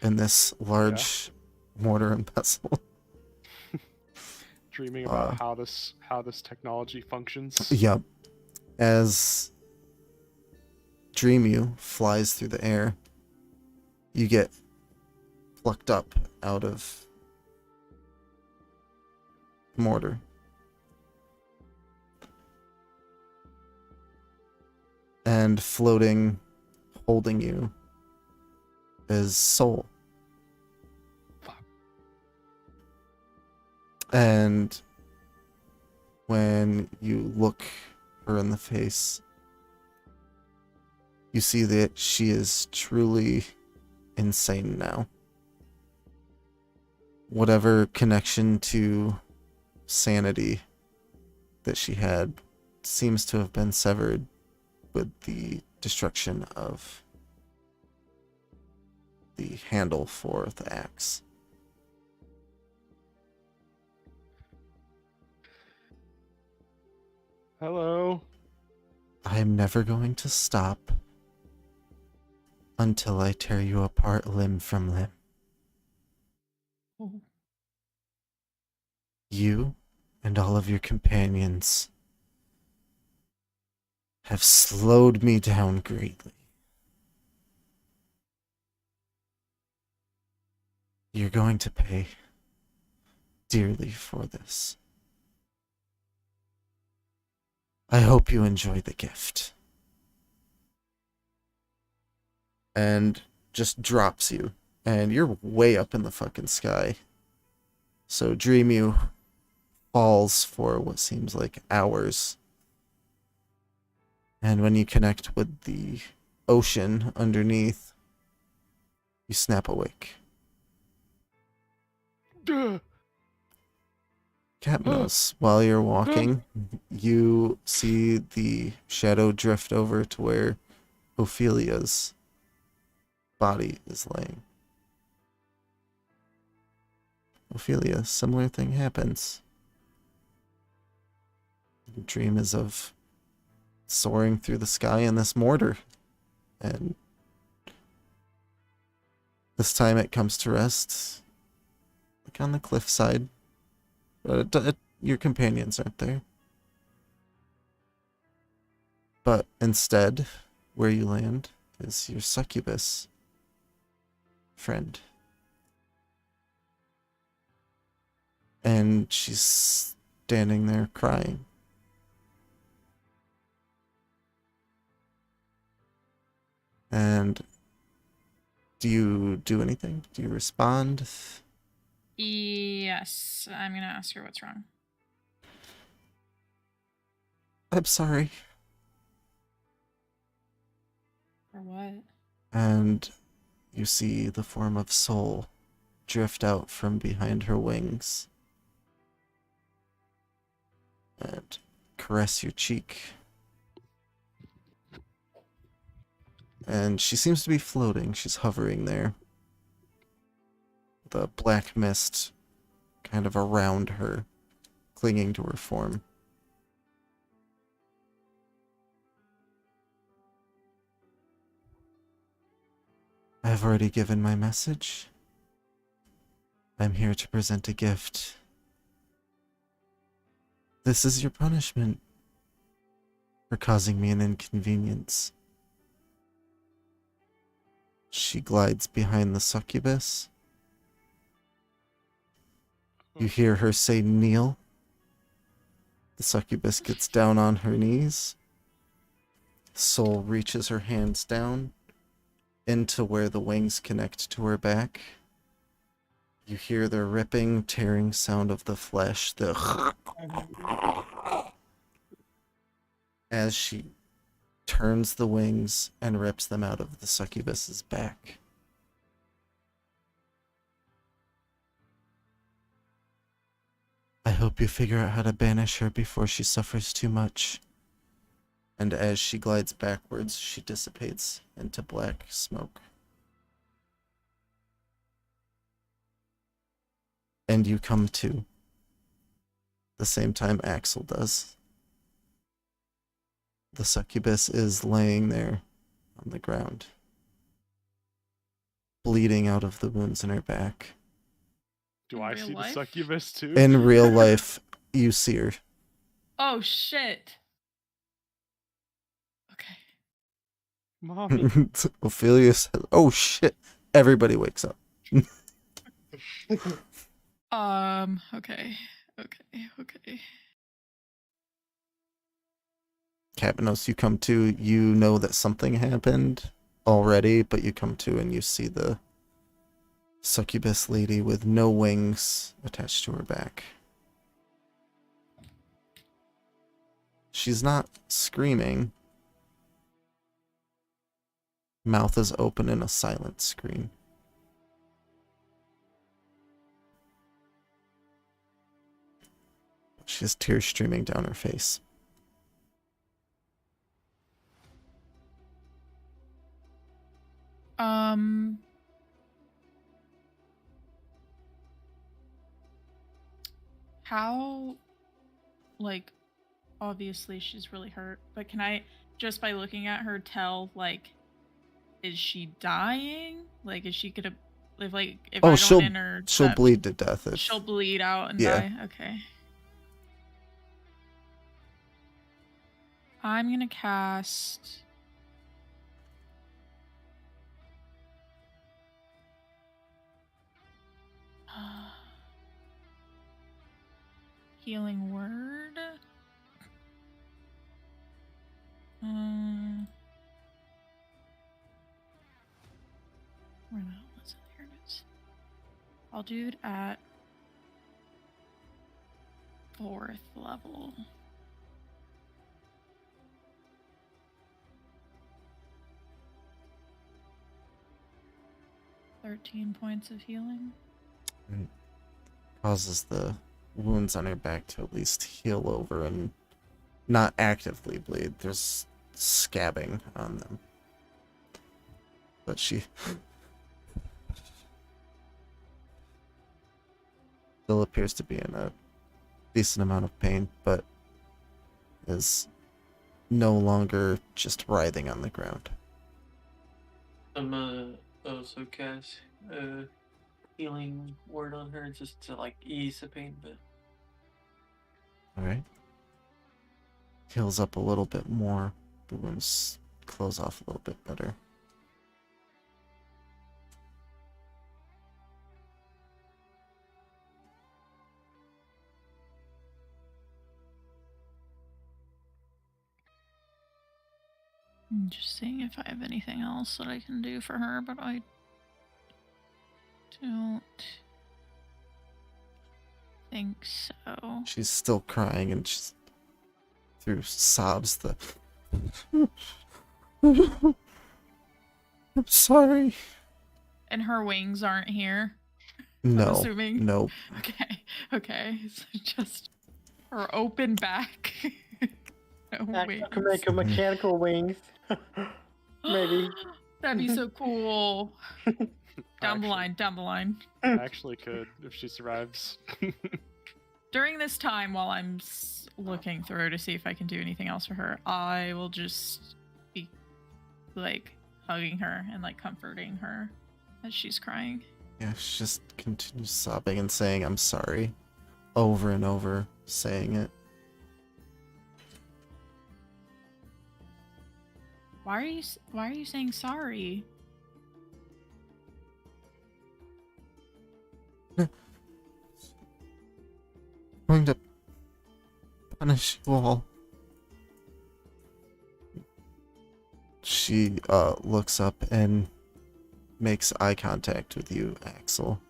in this large mortar and pestle. Dreaming about how this technology functions. Yep. As Dreamu flies through the air, you get plucked up out of mortar. And floating, holding you, is Soul. And when you look her in the face, you see that she is truly insane now. Whatever connection to sanity that she had seems to have been severed with the destruction of the handle for the axe. Hello. I am never going to stop until I tear you apart limb from limb. Oh. You and all of your companions have slowed me down greatly. You're going to pay dearly for this. I hope you enjoy the gift. And just drops you. And you're way up in the fucking sky. So Dreamu falls for what seems like hours. And when you connect with the ocean underneath, you snap awake. Katniss, while you're walking, you see the shadow drift over to where Ophelia's body is laying. Ophelia, similar thing happens. The dream is of soaring through the sky in this mortar. And this time it comes to rest, like on the cliffside. But your companions aren't there. But instead, where you land is your succubus friend. And she's standing there crying. And do you do anything? Do you respond? Yes, I'm gonna ask her what's wrong. I'm sorry. For what? And you see the form of Soul drift out from behind her wings and caress your cheek. And she seems to be floating. She's hovering there. The black mist kind of around her, clinging to her form. I've already given my message. I'm here to present a gift. This is your punishment for causing me an inconvenience. She glides behind the succubus. You hear her say, "Kneel." The succubus gets down on her knees. Soul reaches her hands down into where the wings connect to her back. You hear the ripping, tearing sound of the flesh, as she turns the wings and rips them out of the succubus's back. hope you figure out how to banish her before she suffers too much. And as she glides backwards, she dissipates into black smoke. And you come to the same time Axel does. The succubus is laying there on the ground, bleeding out of the wounds in her back. Do In I real see the life? succubus too? In real life, you see her. Oh shit. Okay. Mommy. Ophelia says, "Oh shit!" Everybody wakes up. Okay. Okay. Cabanos, you come to. You know that something happened already, but you come to and you see the succubus lady with no wings attached to her back. She's not screaming. Mouth is open in a silent scream. She has tears streaming down her face. How, like, obviously she's really hurt, but can I, just by looking at her, tell, like, is she dying? Like, is she gonna, if I don't intercept, she'll bleed to death. she'll bleed out and Yeah. die? Okay. I'm gonna cast... Healing word. Where the hell is it? Here it is. I'll do it at 4th level. $13 points of healing. Causes the wounds on her back to at least heal over and not actively bleed. There's scabbing on them. But she still appears to be in a decent amount of pain, but is no longer just writhing on the ground. I'm also cast healing word on her just to like ease the pain a bit. Alright. Heals up a little bit more. The wounds close off a little bit better. I'm just seeing if I have anything else that I can do for her, but I don't think so. She's still crying and she's through sobs the I'm sorry. And her wings aren't here. No. I'm assuming. Nope. Okay. So just her open back. No I wings. could make her mechanical wings. Maybe. That'd be so cool. Down the line. I actually could if she survives. During this time, while I'm looking through to see if I can do anything else for her, I will just be like hugging her and like comforting her as she's crying. Yeah, she just continues sobbing and saying, "I'm sorry," over and over, saying it. Why are you saying sorry? I'm going to punish you all. She looks up and makes eye contact with you, Axel.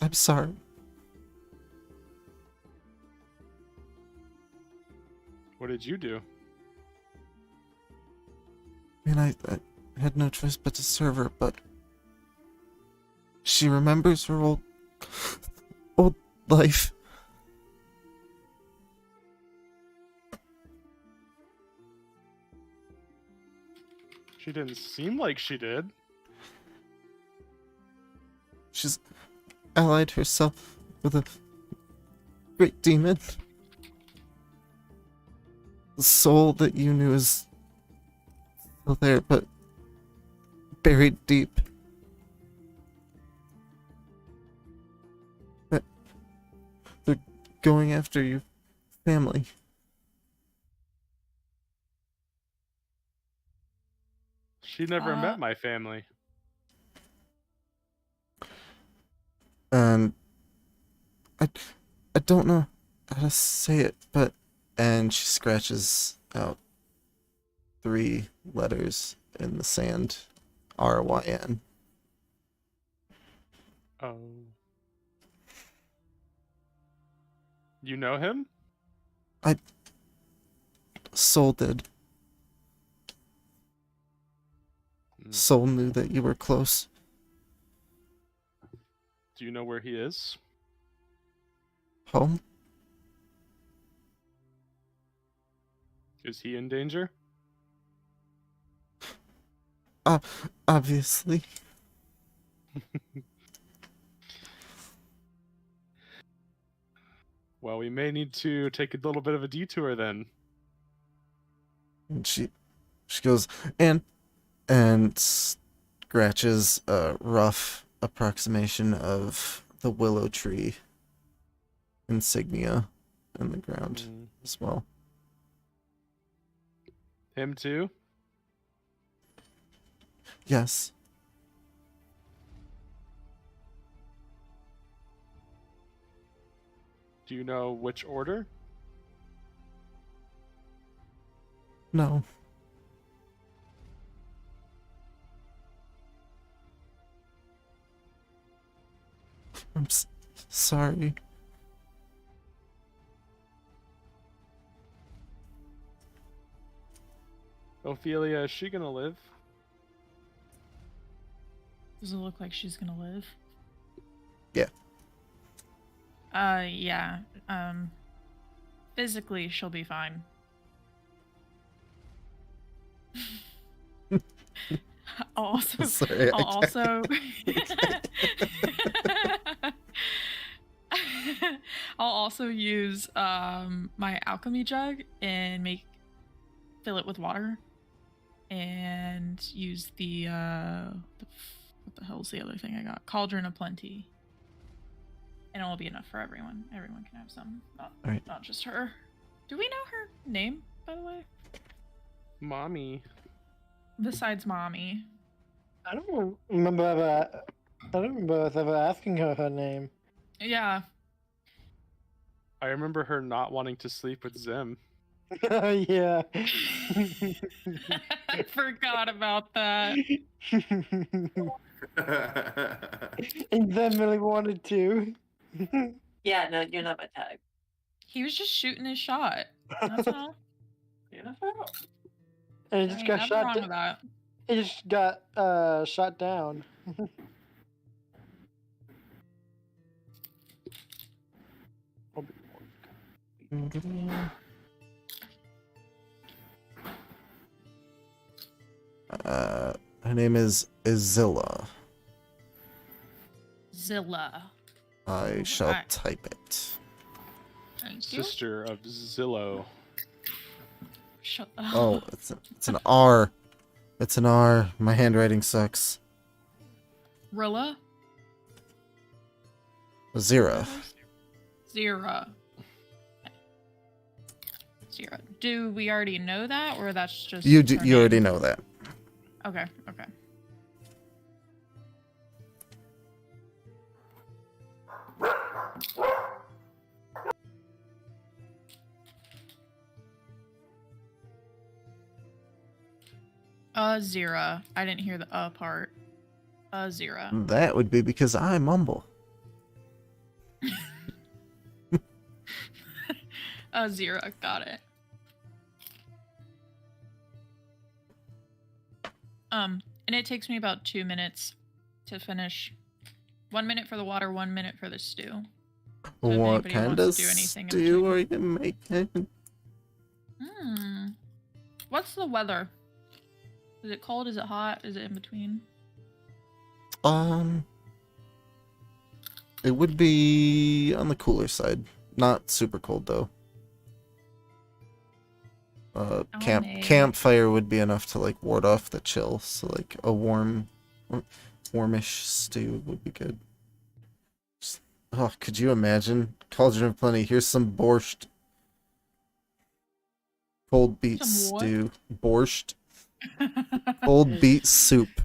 I'm sorry. What did you do? I mean, I had no choice but to serve her, but She remembers her old life. She didn't seem like she did. She's allied herself with a great demon. The soul that you knew is still there, but buried deep. They're going after your family. She never met my family. And I don't know how to say it, but... And she scratches out 3 letters in the sand. RYN. Oh. You know him? Soul did. Hmm. Soul knew that you were close. Do you know where he is? Home? Is he in danger? Obviously. Well, we may need to take a little bit of a detour then. And she goes, and scratches a rough approximation of the willow tree insignia in the ground Hmm. as well. Him too? Yes. Do you know which order? No. I'm sorry. Ophelia, is she gonna live? Does it look like she's gonna live? Yeah. Yeah. Physically, she'll be fine. I'll also, Sorry, I'll also, I'll also use my alchemy jug and fill it with water, and use the what the hell's the other thing I got? Cauldron of Plenty. And it'll be enough for everyone. Everyone can have some, Alright. not just her. Do we know her name, by the way? Mommy. Besides Mommy. I don't remember us ever asking her name. Yeah. I remember her not wanting to sleep with Zim. Yeah. I forgot about that. And then really wanted to. Yeah, no, you're not my type. He was just shooting his shot. That's all. You're not my And it There just ain't got nothing shot. wrong with that. It just got shot down. Her name is Izilla. Zilla. I shall Alright. type it. Thank you. Sister of Zillow. Shut Oh, it's an R. It's an R. My handwriting sucks. Rilla? Zira. Zira. Zira. Do we already know that, or that's just You her you already name? know that. Okay. Okay. Zira. I didn't hear the part. Zira. That would be because I mumble. Zira. Got it. And it takes me about 2 minutes to finish 1 minute for the water, 1 minute for the stew. if What anybody kind wants of to do anything in stew between. are you making? What's the weather? Is it cold? Is it hot? Is it in between? It would be on the cooler side. Not super cold though. Campfire would be enough to like ward off the chill, so like a warmish stew would be good. Oh, could you imagine? Cauldron of Plenty, here's some borscht. Cold beet Some what? stew. Borscht. Cold beet soup.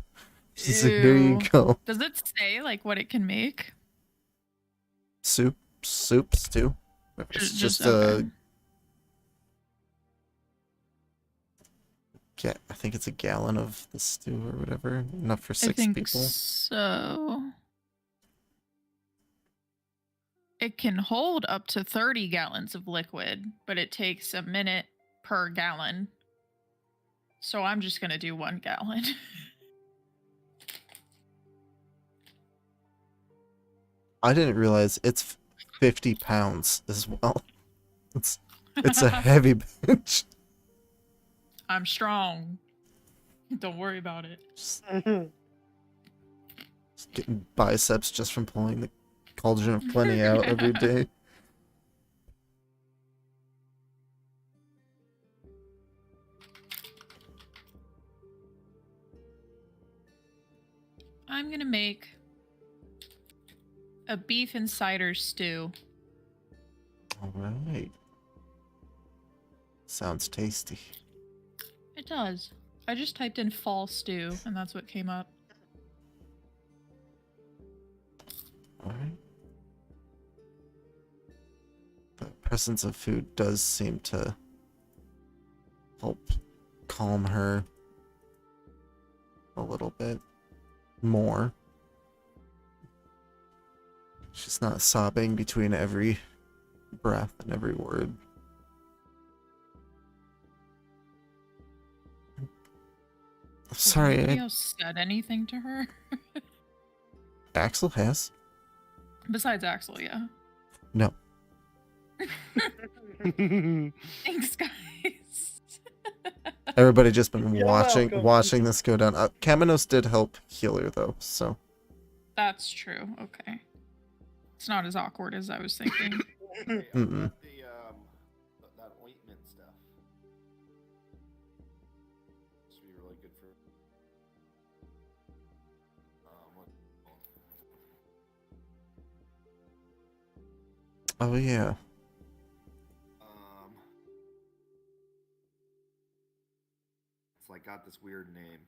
So here you Ew. go. Does it say like what it can make? Soup, stew. It's just okay. I think it's a gallon of the stew or whatever. Enough for 6 I think people. so. It can hold up to 30 gallons of liquid, but it takes a minute per gallon. So I'm just gonna do 1 gallon. I didn't realize it's 50 pounds as well. It's a heavy bitch. I'm strong. Don't worry about it. Just getting biceps just from pulling the Cauldron of Plenty out every day. I'm gonna make a beef and cider stew. All right. Sounds tasty. It does. I just typed in fall stew, and that's what came up. All right. The presence of food does seem to help calm her a little bit more. She's not sobbing between every breath and every word. Sorry, Nobody else said anything to her? Axel has. Besides Axel, yeah. No. Thanks, guys. Everybody just been You're watching welcome. this go down. Kamenos did help heal her though, so. That's true. Okay. It's not as awkward as I was thinking. Hey, I Mm-mm. got that ointment stuff. This would be really good for. What? Oh yeah. It's like got this weird name.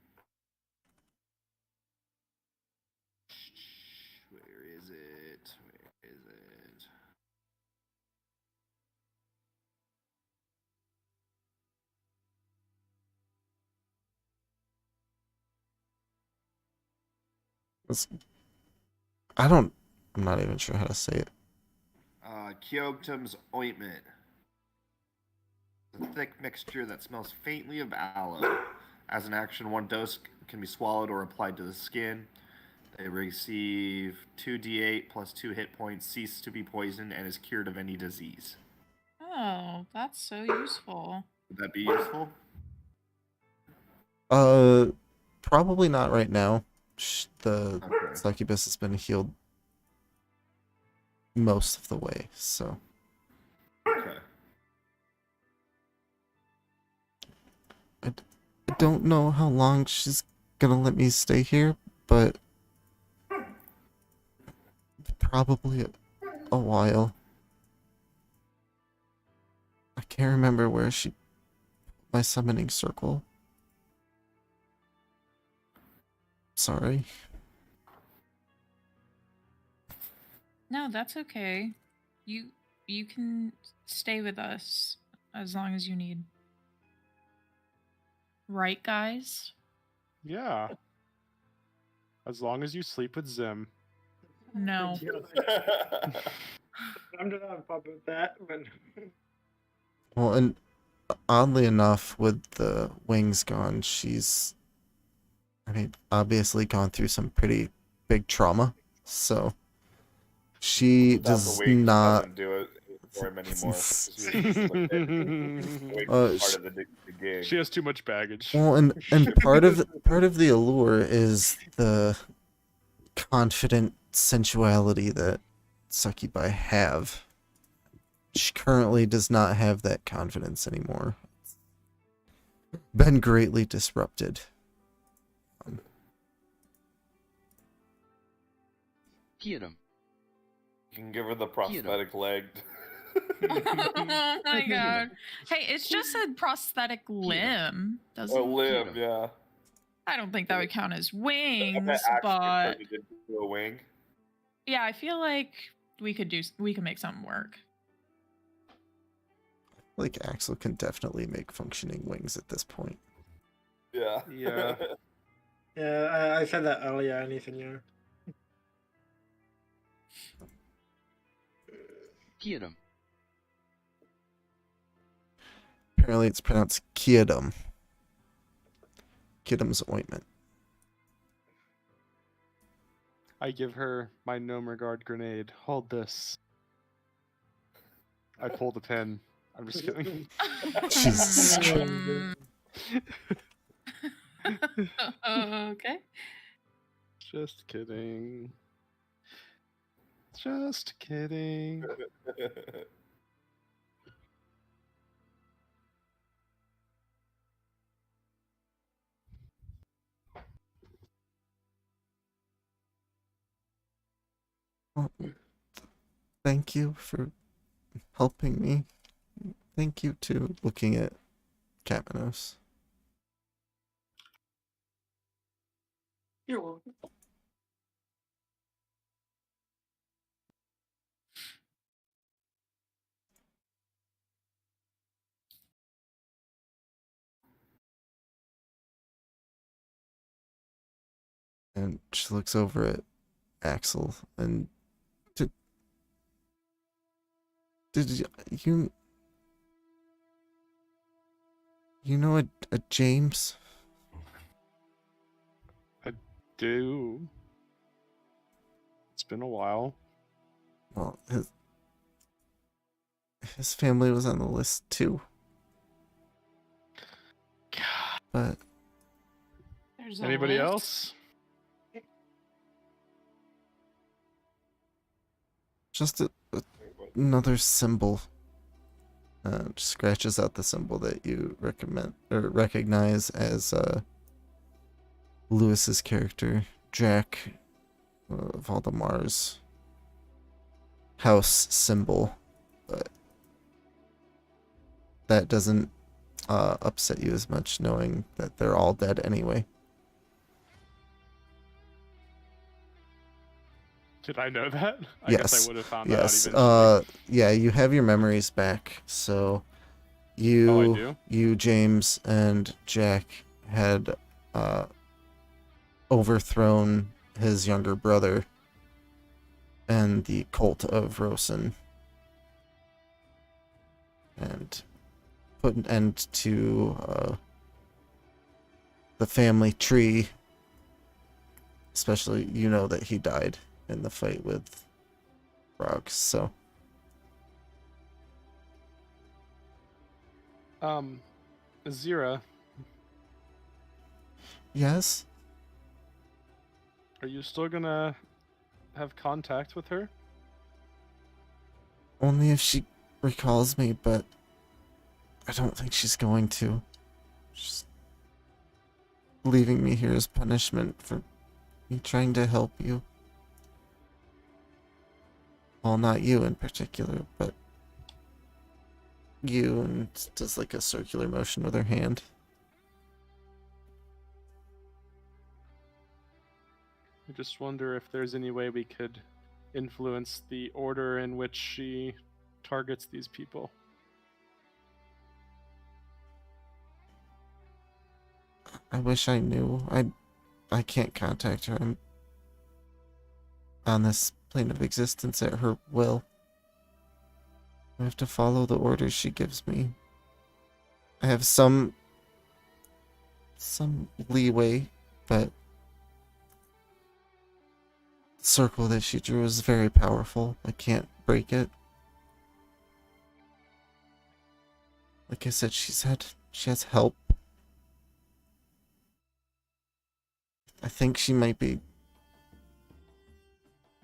Where is it? Where is it? I'm not even sure how to say it. Kyogtum's ointment. It's a thick mixture that smells faintly of aloe. As an action, 1 dose can be swallowed or applied to the skin. They receive 2d8 plus 2 hit points, cease to be poisoned, and is cured of any disease. Oh, that's so useful. Would that be useful? Probably not right now. The Okay. succubus has been healed most of the way, so. Okay. I don't know how long she's gonna let me stay here, but probably a while. I can't remember where she put my summoning circle. Sorry. No, that's okay. You can stay with us as long as you need. Right, guys? Yeah. As long as you sleep with Zim. No. I'm not on top of that, but Well, and oddly enough, with the wings gone, she's, obviously gone through some pretty big trauma. So she Without the does wings, not. doesn't do it for him anymore. 'Cause he was just like, "Hey, the wings is part of the gig." She has too much baggage. Well, and part of the allure is the confident sensuality that succubi have. She currently does not have that confidence anymore. Been greatly disrupted. Get him. You can give her the prosthetic leg. Oh my god. Hey, it's just a prosthetic limb. Doesn't A limb, yeah. I don't think that would count as That wings, actually but turned it into a wing. yeah, I feel like we could make something work. Like Axel can definitely make functioning wings at this point. Yeah. Yeah. Yeah, I said that earlier, anything, you. Get him. Apparently it's pronounced Kiedum. Kiedum's ointment. I give her my gnome regard grenade. Hold this. I pull the pin. I'm just kidding. Jesus. Okay. Just kidding. Just kidding. Well, thank you for helping me. Thank you to looking at Kamenos. You're welcome. And she looks over at Axel and did you know a James? Do. It's been a while. Well, his family was on the list too. God. But There's Anybody else? just another symbol. Scratches out the symbol that you recognize as Lewis's character, Jack, Valdemar's house symbol. But that doesn't upset you as much, knowing that they're all dead anyway. Did I know that? I Yes. guess I would have found that out Yes. eventually. Yeah, you have your memories back. So Oh, I do? you, James, and Jack had overthrown his younger brother and the cult of Rosen and put an end to the family tree. Especially, you know that he died in the fight with frogs, so. Azira, Yes? are you still gonna have contact with her? Only if she recalls me, but I don't think she's going to. She's leaving me here as punishment for me trying to help you. Well, not you in particular, but you, and does like a circular motion with her hand. I just wonder if there's any way we could influence the order in which she targets these people. I wish I knew. I can't contact her. I'm on this plane of existence at her will. I have to follow the orders she gives me. I have some leeway, but circle that she drew is very powerful. I can't break it. Like I said, she has help. I think she might be.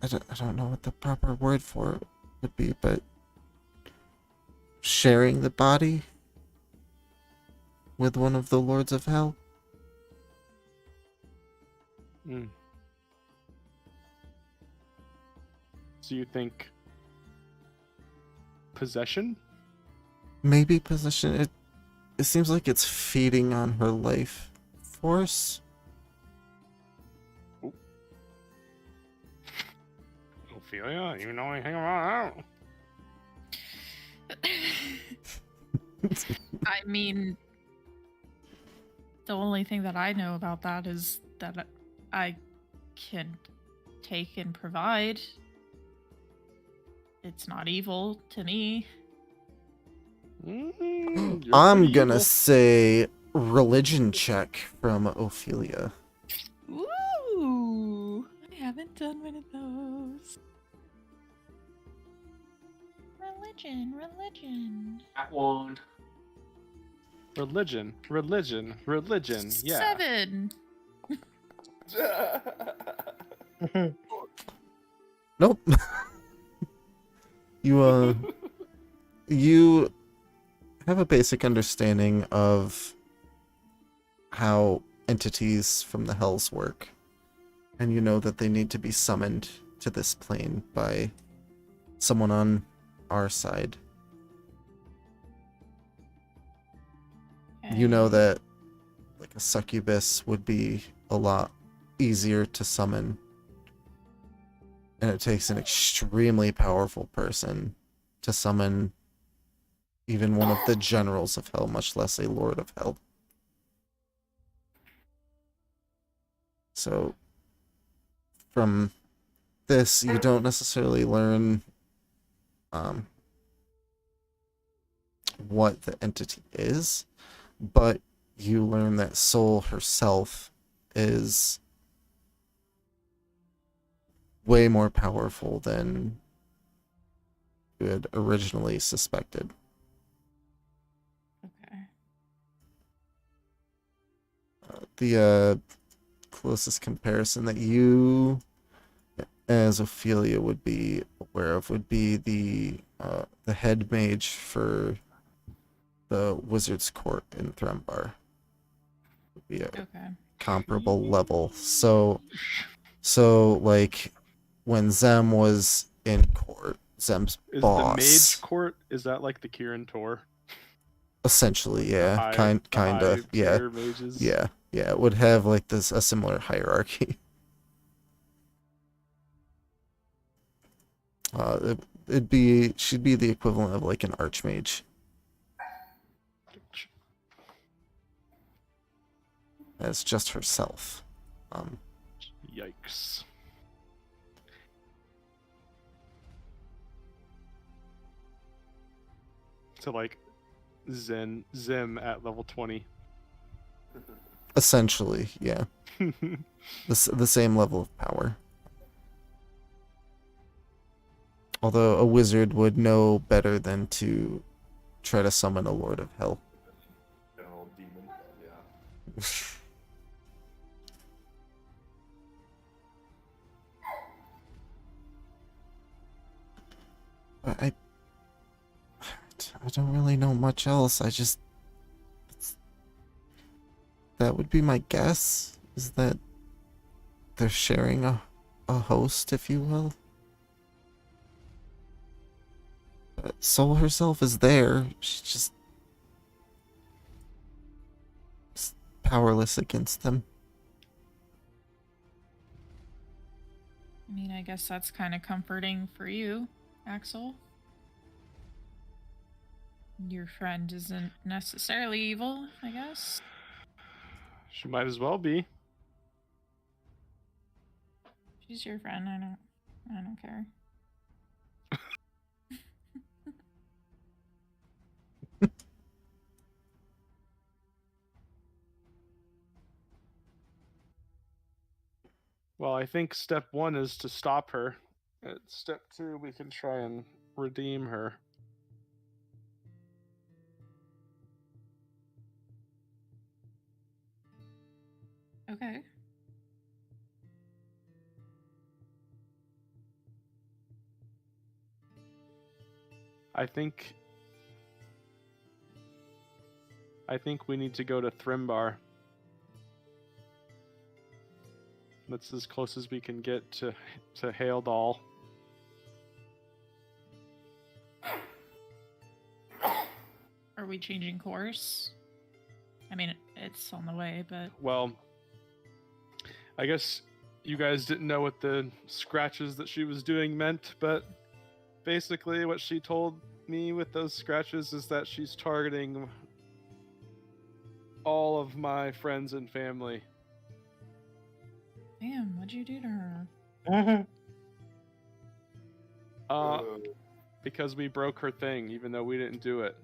I don't know what the proper word for it would be, but sharing the body with one of the Lords of Hell. Mm. So you think possession? Maybe possession. It seems like it's feeding on her life force. Ophelia, you know anything about that? I mean, the only thing that I know about that is that I can take and provide. It's not evil to me. You're I'm pretty gonna evil. say religion check from Ophelia. Ooh, I haven't done one of those. Religion. That one. Religion. Yeah. 7. Nope. You have a basic understanding of how entities from the hells work, and you know that they need to be summoned to this plane by someone on our side. You know that like a succubus would be a lot easier to summon, and it takes an extremely powerful person to summon even one of the generals of hell, much less a lord of hell. So from this, you don't necessarily learn what the entity is, but you learn that Soul herself is way more powerful than you had originally suspected. Okay. The closest comparison that you, as Ophelia, would be aware of would be the head mage for the Wizard's Court in Thrembar. Would be a comparable level. So like when Zem was in court, Zem's Is boss. the mage court, is that like the Kirin Tor? Essentially, The yeah. high- Kind the high of, yeah. tier mages? Yeah. Yeah, it would have like this a similar hierarchy. She'd be the equivalent of like an archmage. As just herself. Yikes. So like Zem at level 20. Essentially, yeah. The same level of power. Although a wizard would know better than to try to summon a Lord of Hell. General demon, yeah. But I don't really know much else. That would be my guess, is that they're sharing a host, if you will. But Soul herself is there. She's just powerless against them. I mean, I guess that's kind of comforting for you, Axel. Your friend isn't necessarily evil, I guess. She might as well be. She's your friend. I don't care. Well, I think step 1 is to stop her. Step 2, we can try and redeem her. Okay. I think we need to go to Thrimbar. That's as close as we can get to Haledall. Are we changing course? I mean, it's on the way, but Well, I guess you guys didn't know what the scratches that she was doing meant, but basically what she told me with those scratches is that she's targeting all of my friends and family. damn, what'd you do to her? Because we broke her thing, even though we didn't do it.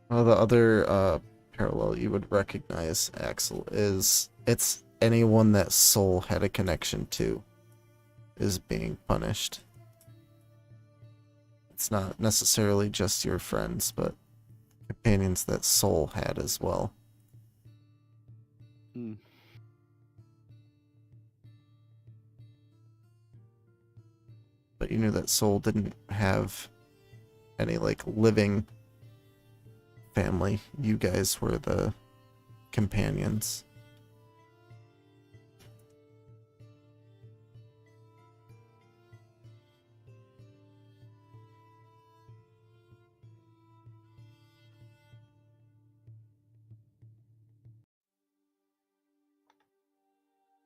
Well, the other parallel you would recognize, Axel, is it's anyone that Soul had a connection to is being punished. It's not necessarily just your friends, but companions that Soul had as well. Hmm. But you knew that Soul didn't have any, like, living family. You guys were the companions.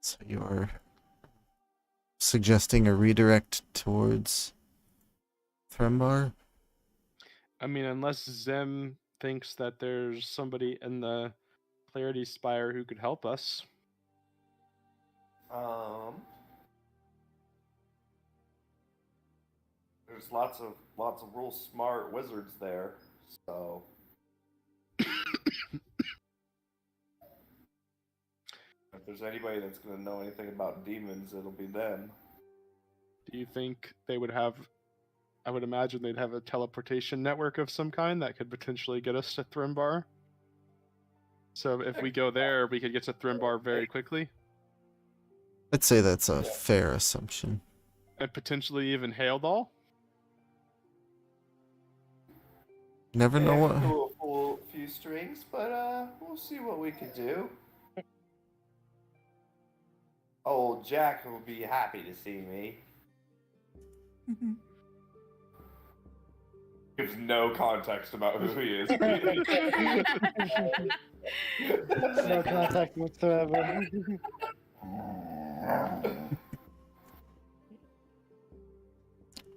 So you're suggesting a redirect towards Thrimbar? I mean, unless Zem thinks that there's somebody in the Clarity Spire who could help us. There's lots of real smart wizards there, so. If there's anybody that's gonna know anything about demons, it'll be them. Do you think they would have... I would imagine they'd have a teleportation network of some kind that could potentially get us to Thrimbar. So if we go there, we could get to Thrimbar very quickly. I'd say that's a fair assumption. And potentially even Haledall. Never know what... Pull a full few strings, but we'll see what we can do. Old Jack will be happy to see me. Gives no context about who he is. No contact whatsoever.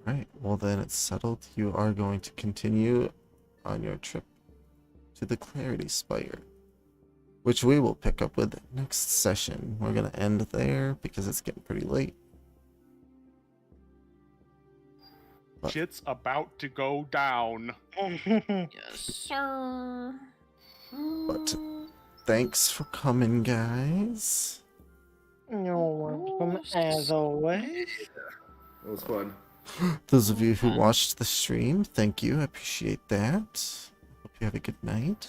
Right, well then it's settled. You are going to continue on your trip to the Clarity Spire, which we will pick up with next session. We're going to end there because it's getting pretty late. Shit's about to go down. Yes, sir. But thanks for coming, guys. You're welcome, as always. That was fun. Those of you who watched the stream, thank you. I appreciate that. Hope you have a good night.